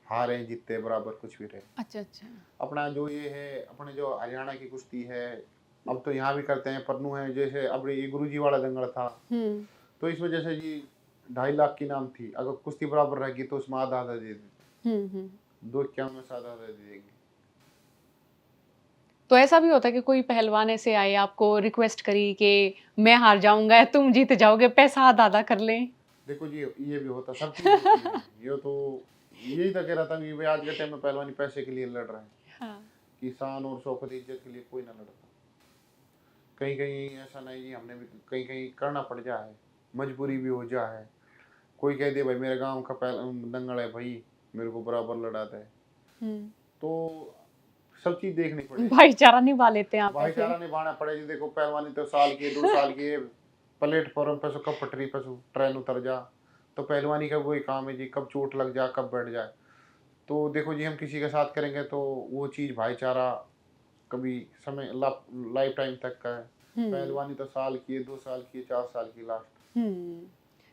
हारे जीतते बराबर, कुछ भी रहे। अच्छा अच्छा। अपना जो ये है, अपने जो हरियाणा की कुश्ती है, अब तो यहाँ भी करते हैं, परनू है। जैसे अब ये गुरुजी वाला दंगल था, तो इसमें जैसे जी 2.5 लाख की नाम थी, अगर कुश्ती बराबर रहेगी तो उसमें आधा आधा दे देते, 2 51 में से आधा आधा दे देंगे। तो ऐसा भी होता है कि कोई पहलवान ऐसे आए, आपको रिक्वेस्ट करी कि मैं हार जाऊंगा, तुम जीत जाओगे, पैसा आधा आधा कर लें? देखो जी, ये भी होता, सब चीज होती है। ये तो यही तो कह रहा था कि भाई आज के टाइम में पहलवानी पैसे के लिए लड़ रहे हैं। हाँ। कि शान और शौकत इज्जत के लिए कोई ना लड़ता। कहीं कहीं ऐसा नहीं, हमने भी कहीं कहीं करना पड़ जाए, मजबूरी भी हो जाए। कोई कह दे भाई मेरे गांव का दंगल है भाई, मेरे को बराबर लड़ाता है, तो सब चीज देखनी पड़ेगी। भाईचारा निभा लेते हैं आप? भाईचारा निभाना पड़ेगा। देखो पहलवानी तो साल की 2 साल की, प्लेटफॉर्म पे कब पटरी पे ट्रेन उतर जा, तो पहलवानी का वही काम है जी, कब चोट लग जाए, कब बैठ जाए। तो देखो जी, हम किसी के साथ करेंगे तो वो चीज भाईचारा कभी समय लाइफ टाइम तक का है। पहलवानी तो साल की है, 2 साल की है, 4 साल की लास्ट।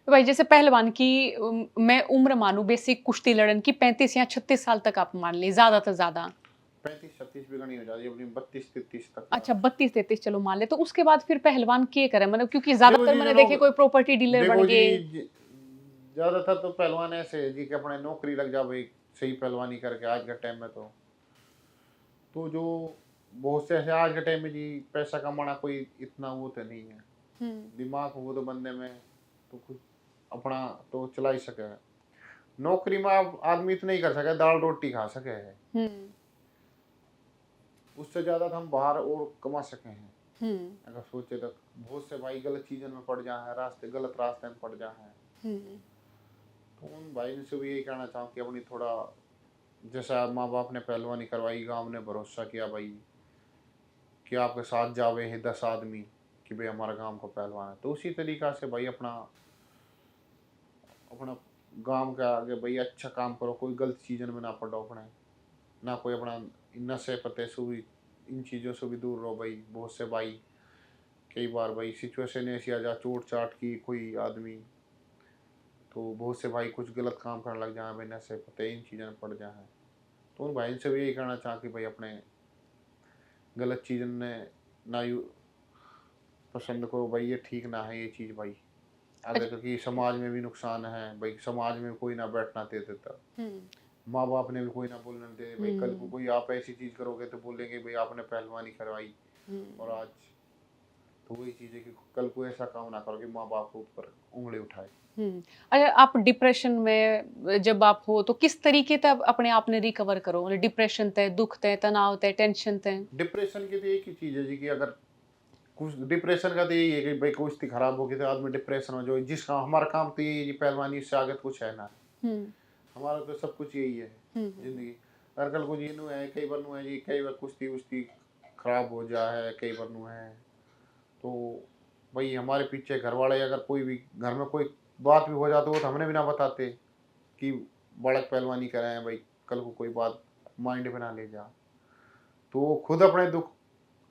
तो भाई जैसे पहलवान की मैं उम्र मानूं बेसिक कुश्ती लड़न की 35 या 36 साल तक आप मान ली, ज्यादा से ज्यादा 35-36 भी गणी हो जाती है, अपनी 32-33 तक। अच्छा 32-33 चलो मान ले, तो उसके बाद फिर पहलवान क्या करे, मतलब क्योंकि ज्यादातर मैंने देखे कोई प्रॉपर्टी डीलर बन गए। ज्यादातर तो पहलवान ऐसे है जी कि अपने नौकरी लग जा भाई, सही पहलवानी करके। आज के टाइम में तो जो बहुत से ऐसे आज के टाइम में जी पैसा कमाना कोई इतना वो तो नहीं है, दिमाग वो तो बंदे में तो कुछ अपना तो चला ही सके। नौकरी में आप आदमी इतना ही कर सके, दाल रोटी खा सके है, उससे ज्यादा तो हम बाहर और कमा सके हैं। अगर सोचे तो बहुत से भाई गलत चीजों में पड़ जाए हैं, गलत रास्ते में पड़ जाए हैं। तो उन भाई से भी यही कहना चाहूँ कि अपनी थोड़ा, जैसा माँ बाप ने पहलवानी करवाई, गांव ने भरोसा किया भाई कि आपके साथ जावे हैं 10 आदमी कि भाई हमारा गांव का पहलवान है, तो उसी तरीका से भाई अपना अपना गांव के आगे भाई अच्छा काम करो, कोई गलत चीजन में ना पड़ो अपने, ना कोई अपना नशे पते से भी, इन चीज़ों से भी दूर रहो भाई। बहुत से भाई कई बार भाई सिचुएशन ऐसी आ जा, चोट चाट की कोई आदमी, तो बहुत से भाई कुछ गलत काम करने लग जाए भाई, नशे पते इन चीज़ों में पड़ जाए। तो उन भाई से भी यही कहना चाह कि भाई अपने गलत चीज़ ने ना यू पसंद करो भाई, ये ठीक ना है ये चीज़ भाई। आगे अच्छा। क्योंकि समाज में भी नुकसान है भाई, समाज में कोई ना बैठना दे देता, हम्म। माँ बाप ने भी कोई ना बोलने दे भाई। कल को हम्म। कोई आप ऐसी चीज़ करोगे तो बोलेंगे भाई आपने पहलवानी करवाई। और हम्म। आज तो वही चीज़ है कि कल को ऐसा काम ना करो कि माँ बाप के ऊपर उंगली उठाए। अच्छा, आप डिप्रेशन में जब आप हो तो किस तरीके से आप अपने आप ने रिकवर करो, मतलब डिप्रेशन ते, दुख ते, तनाव ते, टेंशन ते? डिप्रेशन की तो एक ही चीज़ है जी कि अगर कुछ डिप्रेशन का तो यही है कि भाई कुश्ती खराब होगी तो आदमी डिप्रेशन हो, जो जिसका हमारा काम तो यही है जी, पहलवानी से आगे तो कुछ है ना, हम्म। हमारा तो सब कुछ यही है जिंदगी। अगर कल को जी नू है, कई बार नू है जी, कई बार कुश्ती उश्ती खराब हो जाए, कई बार नू है तो भाई हमारे पीछे घर वाले, अगर कोई भी घर में कोई बात भी हो जाती हो तो हमने भी ना बताते कि बालक पहलवानी कर रहे हैं भाई, कल को कोई बात माइंड में ना ले जा, तो वो खुद अपने दुख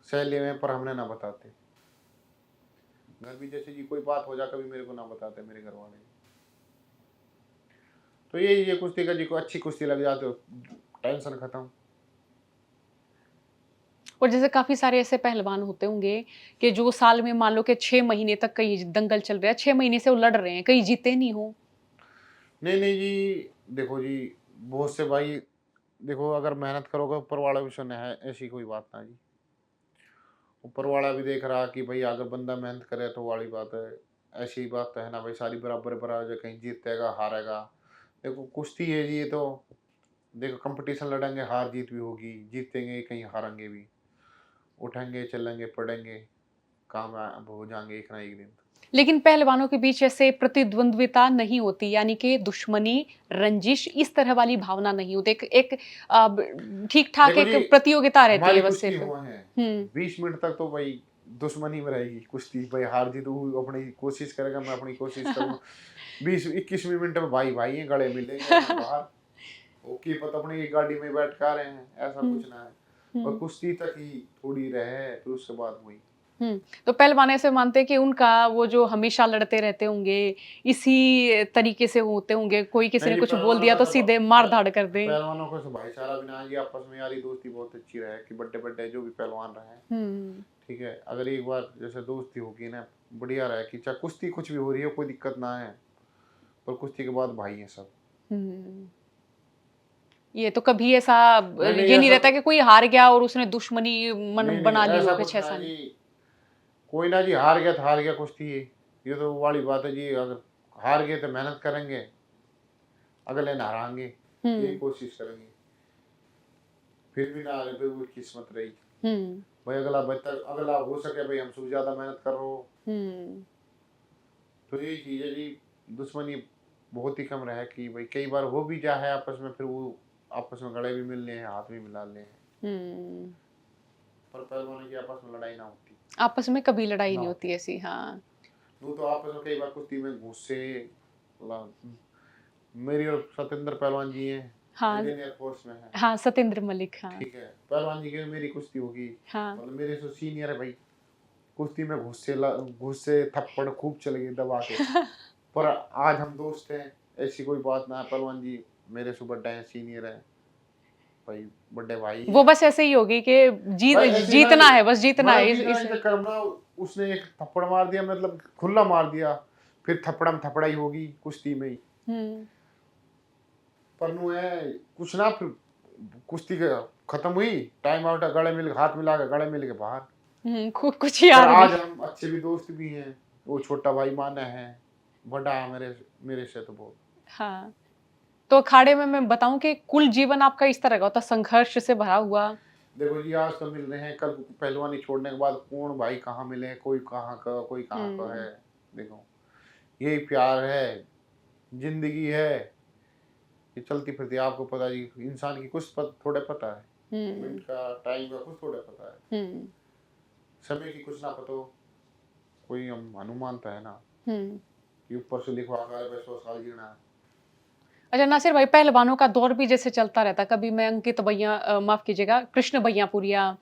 सह ले में, पर हमने ना बताते। घर भी जैसे जी कोई बात हो जा कभी मेरे को ना बताते मेरे घर वाले। तो ये कुश्ती का जी को अच्छी कुश्ती लग जाते हो, टेंशन खत्म। और जैसे काफ़ी सारे ऐसे पहलवान होते होंगे कि जो साल में मान लो कि 6 महीने तक कहीं दंगल चल रहा है, 6 महीने से वो लड़ रहे हैं, कहीं जीते नहीं हो। नहीं नहीं जी, देखो जी, बहुत से भाई, देखो अगर मेहनत करोगे ऊपर वाला भी सुने है, ऐसी कोई बात ना जी। ऊपर वाला भी देख रहा कि भाई अगर बंदा मेहनत करे तो वाली बात है। ऐसी बात तो है ना भाई, सारी बराबर बराबर, कहीं जीतेगा हारेगा। देखो कुश्ती है जी, ये तो देखो कंपटीशन लड़ेंगे, हार जीत भी होगी, जीतेंगे कहीं हारेंगे भी, उठेंगे चलेंगे पड़ेंगे, कामयाब हो जाएंगे एक ना एक दिन। लेकिन पहलवानों के बीच ऐसे प्रतिद्वंद्विता नहीं होती, यानी कि दुश्मनी, रंजिश इस तरह वाली भावना नहीं होती। एक एक ठीक-ठाक देखो एक जी, प्रतियोगिता रहती हमारी है बस कुश्ती सिर्फ़। हुआ है हुँ। 20 मिनट तक तो भाई दुश्मनी में रहेगी कुश्ती भाई, हार जीत वो अपनी कोशिश करेगा, मैं अपनी कोशिश करूंगा। 20-21वीं मिनट में भाई भाई हैं, गले मिलेंगे ना बाहर, ओके पता अपनी एक गाड़ी में बैठ कर आ रहे हैं, ऐसा हुँ, कुछ ना है। और हुँ, कुश्ती तक ही थोड़ी रहे, फिर उसके बाद वही। हुँ। तो पहलवान ऐसे मानते हैं कि उनका वो जो हमेशा लड़ते रहते होंगे, इसी तरीके से होते होंगे, कोई किसी नहीं ने जी, कुछ बोल पहलवानों दिया का तो सब सीधे मार-धाड़ कर दें। पहलवानों का सब भाईचारा भी ना है जी, आपस में यारी दोस्ती बहुत अच्छी रहे कि बड़े बड़े जो भी पहलवान रहे, हुँ, ठीक है, अगर एक बार जैसे दोस्ती होगी ना, बढ़िया रहे कि चाहे कुश्ती कुछ भी हो रही है कोई दिक्कत ना है, पर कुश्ती के बाद भाई हैं सब। हुँ। ये तो कभी ऐसा नहीं नहीं ये नहीं ऐसा रहता कि कोई हार गया और उसने दुश्मनी मन नहीं नहीं बना ली हो, ऐसा कुछ कुछ ना ऐसा है नहीं। जी, कोई ना जी, हार गया तो हार गया कुश्ती है, ये तो वाली बात है जी। अगर हार गए तो मेहनत करेंगे, अगले ना हारेंगे, यही हुँ, कोशिश करेंगे। फिर भी ना हारे फिर वो किस्मत रही हुँ, भाई, अगला बेहतर अगला हो सके भाई, हमसे भी ज्यादा मेहनत कर रहे हो। हुँ। तो यही चीज है जी, दुश्मनी बहुत ही कम रहे कि भाई कई बार हो भी जाए आपस में, फिर वो आपस में गले भी मिलने हैं, हाथ भी मिला ले हैं, हुँ। पर पहलवानों की आपस में लड़ाई ना होती, आपस में कभी लड़ाई ना नहीं होती। होती ऐसी, हाँ। वो तो आपस में कई बार कुश्ती में गुस्से, मेरी और सत्येंद्र पहलवान जी हैं, हाँ, इंडियन एयरफोर्स में है, हाँ, सतेंद्र मलिक, हाँ। ठीक है, पहलवान जी की मेरी कुश्ती होगी, हाँ। मतलब मेरे से सीनियर है भाई, कुश्ती में गुस्से थप्पड़ खूब चलेगी दबा के, पर आज हम दोस्त हैं, ऐसी कोई बात ना है। पहलवान जी मेरे से बड़े हैं, सीनियर है भाई, बड़े भाई वो हैं बस ऐसे ही होगी कि भाई, ऐसी ना जीतना जी, है, बस जीतना मतलब है जी ना इस। इस चक्कर में ना, उसने एक थप्पड़ मार दिया, मतलब खुला मार दिया, फिर थप्पड़ में थप्पड़ाई होगी कुश्ती में ही, हुँ, पर नु है कुछ ना, फिर कुश्ती के खत्म हुई, टाइम आउट, गले मिल हाथ मिला के गले मिल के बाहर। हुँ, कुछ पर याद नहीं। आज हम अच्छे भी दोस्त भी हैं, वो छोटा भाई माना है, बड़ा है मेरे मेरे से तो बहुत। हाँ, तो अखाड़े में मैं बताऊँ कि कुल जीवन आपका इस तरह का होता, संघर्ष से भरा हुआ। देखो जी, आज तो मिल रहे हैं, कल पहलवानी छोड़ने के बाद कौन भाई कहाँ मिले, कोई कहाँ का कोई कहाँ का है। हुँ, देखो यही प्यार है, जिंदगी है, ये चलती फिरती, आपको पता जी, इंसान की कुछ थोड़े पता है, मिनट हुँ, का टाइम का कुछ थोड़े पता है, हुँ, समय की कुछ ना पता हो, कोई हम अनुमान तो है ना हुँ, कि ऊपर से लिखवा कर 100 साल जीना है, अच्छा नासिर भाई, पहलवानों का दौर भी जैसे चलता रहता, कभी मैं अंकित भैया माफ़ कीजिएगा कृष्ण भैयापुरिया,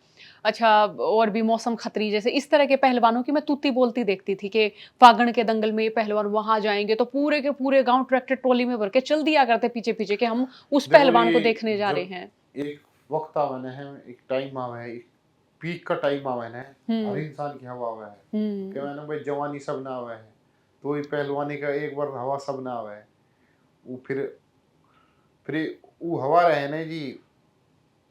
अच्छा और भी मौसम खत्री जैसे इस तरह के पहलवानों की मैं तूती बोलती देखती थी कि फागण के दंगल में ये पहलवान वहाँ जाएँगे तो पूरे के पूरे गाँव ट्रैक्टर ट्रॉली में भर के चल दिया करते पीछे-पीछे कि हम उस देखो पहलवान को ये देखने जा रहे जब हैं। एक वक्त आवन है, एक टाइम आवा है, एक पीक का टाइम आवन है, हर हुँ, इंसान की हवा आवा है। क्या हुँ, मैंने भाई जवानी सब ना आवा है, तो ये पहलवानी का एक बार हवा सब ना आवा है। वो फिर वो हवा रहे ना जी,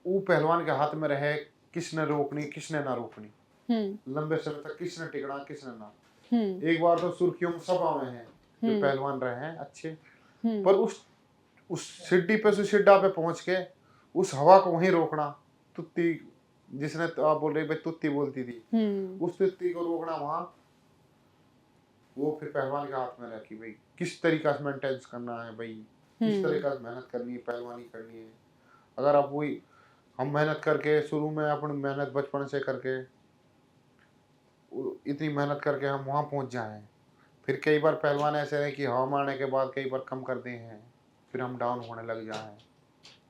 वो पहलवान के हाथ में रहे, किसने रोकनी किसने ना रोकनी, हुँ, लंबे समय तक किसने टिकना किसने ना। हुँ, एक बार तो सुर्खियों में सब आवे हैं जो हुँ, पहलवान रहे हैं अच्छे, हुँ, पर उस सिड्डी पे से सिड्डा पे पहुंच के उस हवा को वहीं रोकना, तुत्ती, जिसने तो आप बोल रहे भाई तुत्ती बोलती थी, हुँ, उस तुत्ती को रोकना वहां, वो फिर पहलवान के हाथ में रहा कि भाई किस तरीका से मेंटेनेंस करना है भाई, किस हुँ, तरीका से मेहनत करनी है, पहलवानी करनी है। अगर आप वही हम मेहनत करके शुरू में अपनी मेहनत बचपन से करके इतनी मेहनत करके हम वहां पहुंच जाएं, फिर कई बार पहलवान ऐसे हैं कि हवा मारने के बाद कई बार कम कर दें हैं, फिर हम डाउन होने लग जाएं,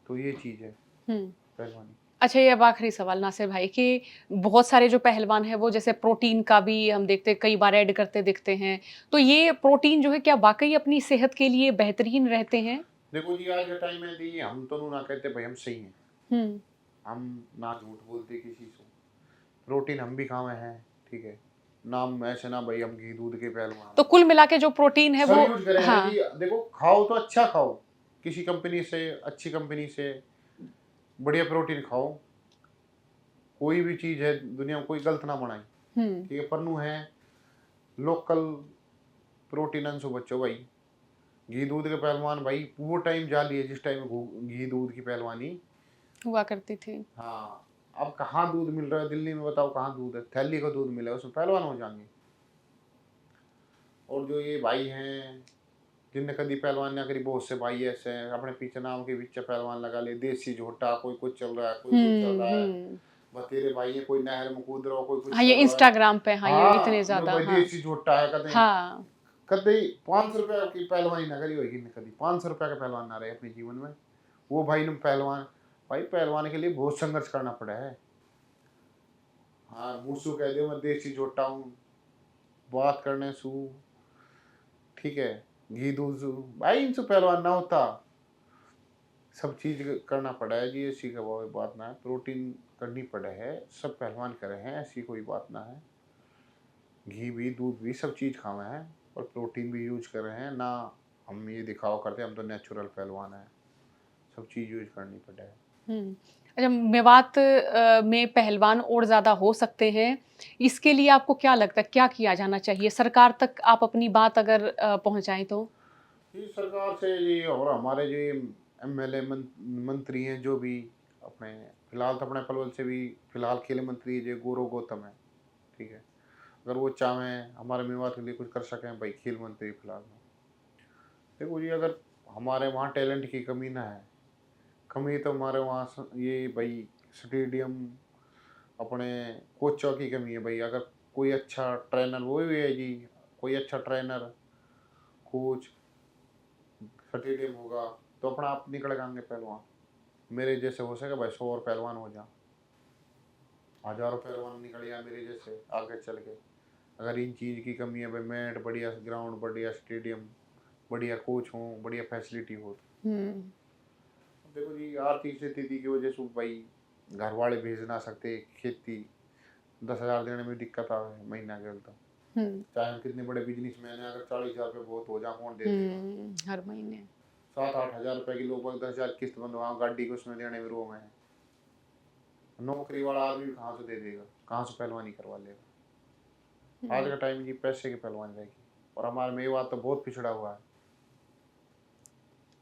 तो ये चीज़ है हुँ। पहलवानी। अच्छा, ये अब आखिरी सवाल नासिर भाई कि बहुत सारे जो पहलवान हैं वो जैसे प्रोटीन का भी हम देखते हैं कई बार ऐड करते दिखते हैं। तो ये प्रोटीन जो है क्या वाक़ई अपनी सेहत के लिए बेहतरीन रहते हैं? देखो जी, आज के टाइम में दी हम तो ना कहते भाई हम सही हैं, हुँ। हम ना झूठ बोलते किसी से, प्रोटीन हम भी खावे हैं, ठीक है, नाम ऐसे ना भाई हम घी दूध के पहलवान तो हैं, कुल मिला के जो प्रोटीन है सब वो यूज करे हैं हाँ। जी। देखो खाओ तो अच्छा खाओ, किसी कंपनी से, अच्छी कंपनी से बढ़िया प्रोटीन खाओ, कोई भी चीज़ है दुनिया में कोई गलत ना बनाई, हुँ, ठीक है, पन्नू है लोकल प्रोटीन अंशु बच्चों भाई, घी दूध के पहलवान भाई वो टाइम जा लिए जिस टाइम घी दूध की पहलवानी। हुआ करती थी। हाँ, अब कहाँ दूध मिल रहा है दिल्ली में, बताओ कहाँ दूध है, थैली का दूध मिला है उसमें पहलवान हो जाएंगे। और जो ये भाई हैं जिनने कभी पहलवान ना करी, बहुत से भाई ऐसे हैं अपने पीछे नाम के पीछे पहलवान लगा ले, देसी झोटा, कोई कुछ चल रहा है कोई कुछ चल हुँ, रहा है, हुँ। बतेरे भाई है, कोई नहर में कूद रहा हो कोई कुछ हाँ, ये कर रहा है। इंस्टाग्राम पे हाँ, ये इतने हाँ मैं ज़्यादा भाई हाँ। देसी झोटा है कदे, हाँ। कदे 500 रुपया की पहलवानी ना करी होगी ने, कभी 500 रुपया का पहलवान ना रहे अपने जीवन में, वो भाई ने पहलवान, भाई पहलवान के लिए बहुत संघर्ष करना पड़ा है। हाँ मूसू कह दो मैं देसी झोटा हूँ, बात करने सू, ठीक है, घी दूध सू, भाई इनसे पहलवान ना होता, सब चीज करना पड़ा है जी, ऐसी का वो बात ना है, प्रोटीन करनी पड़े है, सब पहलवान करे हैं, ऐसी कोई बात ना है, घी भी दूध भी सब चीज खावे हैं, और प्रोटीन भी यूज कर रहे हैं ना, हम ये दिखावा करते हैं हम तो नेचुरल पहलवान है, सब चीज यूज करनी पड़े है। हुँ। अच्छा मेवात में पहलवान और ज़्यादा हो सकते हैं, इसके लिए आपको क्या लगता है, क्या किया जाना चाहिए? सरकार तक आप अपनी बात अगर पहुँचाएँ तो? ये सरकार से ये और हमारे जो एमएलए मंत्री हैं जो भी, अपने फिलहाल तो अपने पलवल से भी फिलहाल खेल मंत्री जो गौरव गौतम है, ठीक है, अगर वो चाहें हमारे मेवात के लिए कुछ कर सकें भाई, खेल मंत्री फिलहाल में, देखो जी अगर हमारे वहाँ टैलेंट की कमी ना है, कमी तो हमारे वहाँ ये भाई स्टेडियम, अपने कोचों की कमी है भाई, अगर कोई अच्छा ट्रेनर वो भी है जी, कोई अच्छा ट्रेनर कोच स्टेडियम होगा तो अपना आप निकल जाएंगे पहलवान, मेरे जैसे हो सके भाई 100 और पहलवान हो जा, हजारों पहलवान निकल जाए मेरे जैसे आगे चल के। अगर इन चीज़ की कमी है भाई, मैट बढ़िया, ग्राउंड बढ़िया, स्टेडियम बढ़िया, कोच हो, बढ़िया फैसिलिटी हो, हुँ, तो देखो जी आर्थिक स्थिति की वजह से भाई घर वाले भेज ना सकते खेती, 10,000 देने में दिक्कत आवे महीना के तो, हुँ, चाहे हम कितने बड़े बिजनेसमैन हैं, अगर 40,000 रुपये बहुत हो जाए कौन दे देगा, हर महीने। 7-8 हज़ार रुपये की लोग 10,000 किस्त बंधवा गाड़ी को उसमें देने में रो में है, नौकरी वाला आदमी कहाँ से दे देगा, कहाँ से पहलवानी करवा लेगा। आज हुँ, का टाइम जी पैसे की पहलवान रहेगी, और हमारे मेवात तो बहुत पिछड़ा हुआ है।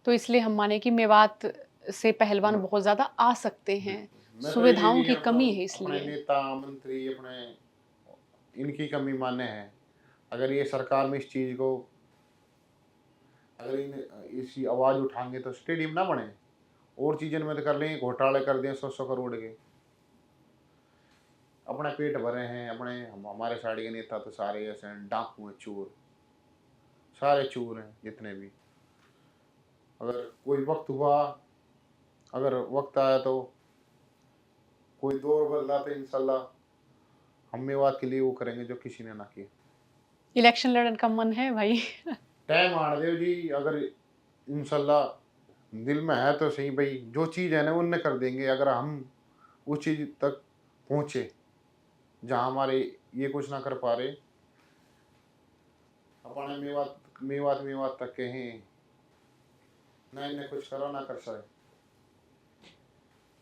तो इसलिए हम माने कि मेवात से पहलवान म- बहुत ज़्यादा आ सकते हैं, बिल्कुल मैं तो यही सुविधाओं जी की कमी मतलब है अपने इसलिए। नेता मंत्री अपने इनकी कमी माने हैं, अगर ये सरकार में इस चीज़ को, अगर इन इसी आवाज़ उठाएंगे तो स्टेडियम ना बने, और चीज़ें में तो कर लेंगे, घोटाले कर दें 100-100 करोड़ के, अपने पेट भरे हैं अपने, हम हमारे साइड के नेता तो सारे ऐसे हैं, डाकू हैं, चोर, सारे चोर हैं जितने भी, अगर कोई वक्त हुआ, अगर वक्त आया तो कोई दौर बदला तो इंशाल्लाह हम मेवात के लिए वो करेंगे जो किसी ने ना किया। इलेक्शन लड़ने का मन है भाई? टाइम आने दो जी, अगर इंशाल्लाह दिल में है तो सही भाई, जो चीज़ है ना उनने कर देंगे, अगर हम उस चीज़ तक पहुँचे जहाँ हमारे ये कुछ ना कर पा रहे, अपने मेवात मेवात मेवात तक के हैं, ना इन्हें कुछ करो ना कर सके,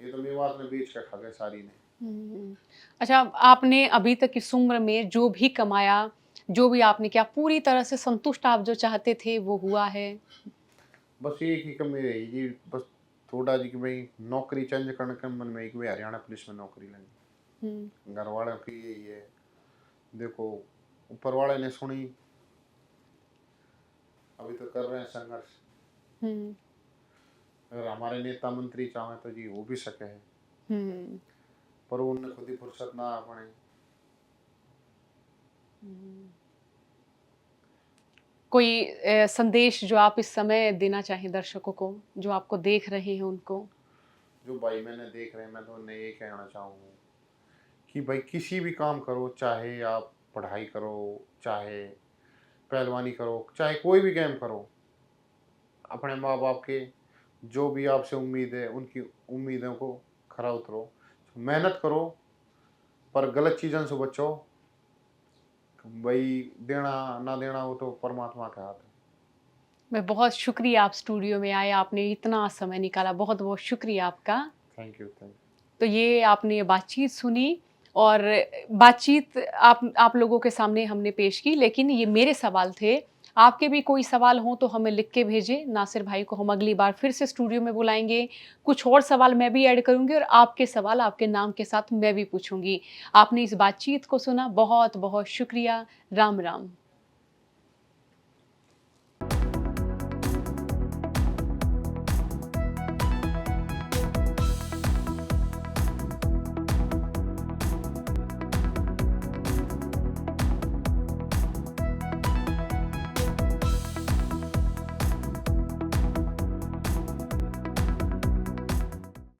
ये तो मेवात ने बेच कर खा गए सारी ने। अच्छा, आपने अभी तक इस उम्र में जो भी कमाया, जो भी आपने किया, पूरी तरह से संतुष्ट आप जो चाहते थे वो हुआ है? बस एक ही कमी रही जी, बस थोड़ा जी कि भाई नौकरी चेंज करने का मन में, एक भाई हरियाणा पुलिस में नौकरी लेनी, हुँ, घर वालों की यही है। देखो, ऊपर वाले ने सुनी, अभी तो कर रहे हैं संघर्ष। हुँ, अगर हमारे नेता मंत्री चाहें तो जी हो भी सके है, हुँ, पर उनने खुद ही फुर्सत ना अपने। हुँ। कोई संदेश जो आप इस समय देना चाहें दर्शकों को, जो आपको देख रहे हैं उनको? जो भाई मैंने देख रहे हैं, मैं तो उन्हें ये कहना चाहूँगा कि भाई किसी भी काम करो, चाहे आप पढ़ाई करो, चाहे पहलवानी करो, चाहे कोई भी गेम करो, अपने माँ बाप के जो भी आपसे उम्मीद है उनकी उम्मीदों को खरा उतरो, मेहनत करो, पर गलत चीज़ों से बचो। भाई देना ना देना वो तो परमात्मा के हाथ है। मैं बहुत शुक्रिया आप स्टूडियो में आए, आपने इतना समय निकाला, बहुत-बहुत शुक्रिया आपका। Thank you, thank you. तो ये आपने बातचीत सुनी और बातचीत आप लोगों के सामने हमने पेश की, लेकिन ये मेरे सवाल थे। आपके भी कोई सवाल हों तो हमें लिख के भेजें। नासिर भाई को हम अगली बार फिर से स्टूडियो में बुलाएँगे। कुछ और सवाल मैं भी ऐड करूँगी और आपके सवाल आपके नाम के साथ मैं भी पूछूँगी। आपने इस बातचीत को सुना, बहुत-बहुत शुक्रिया। राम, राम।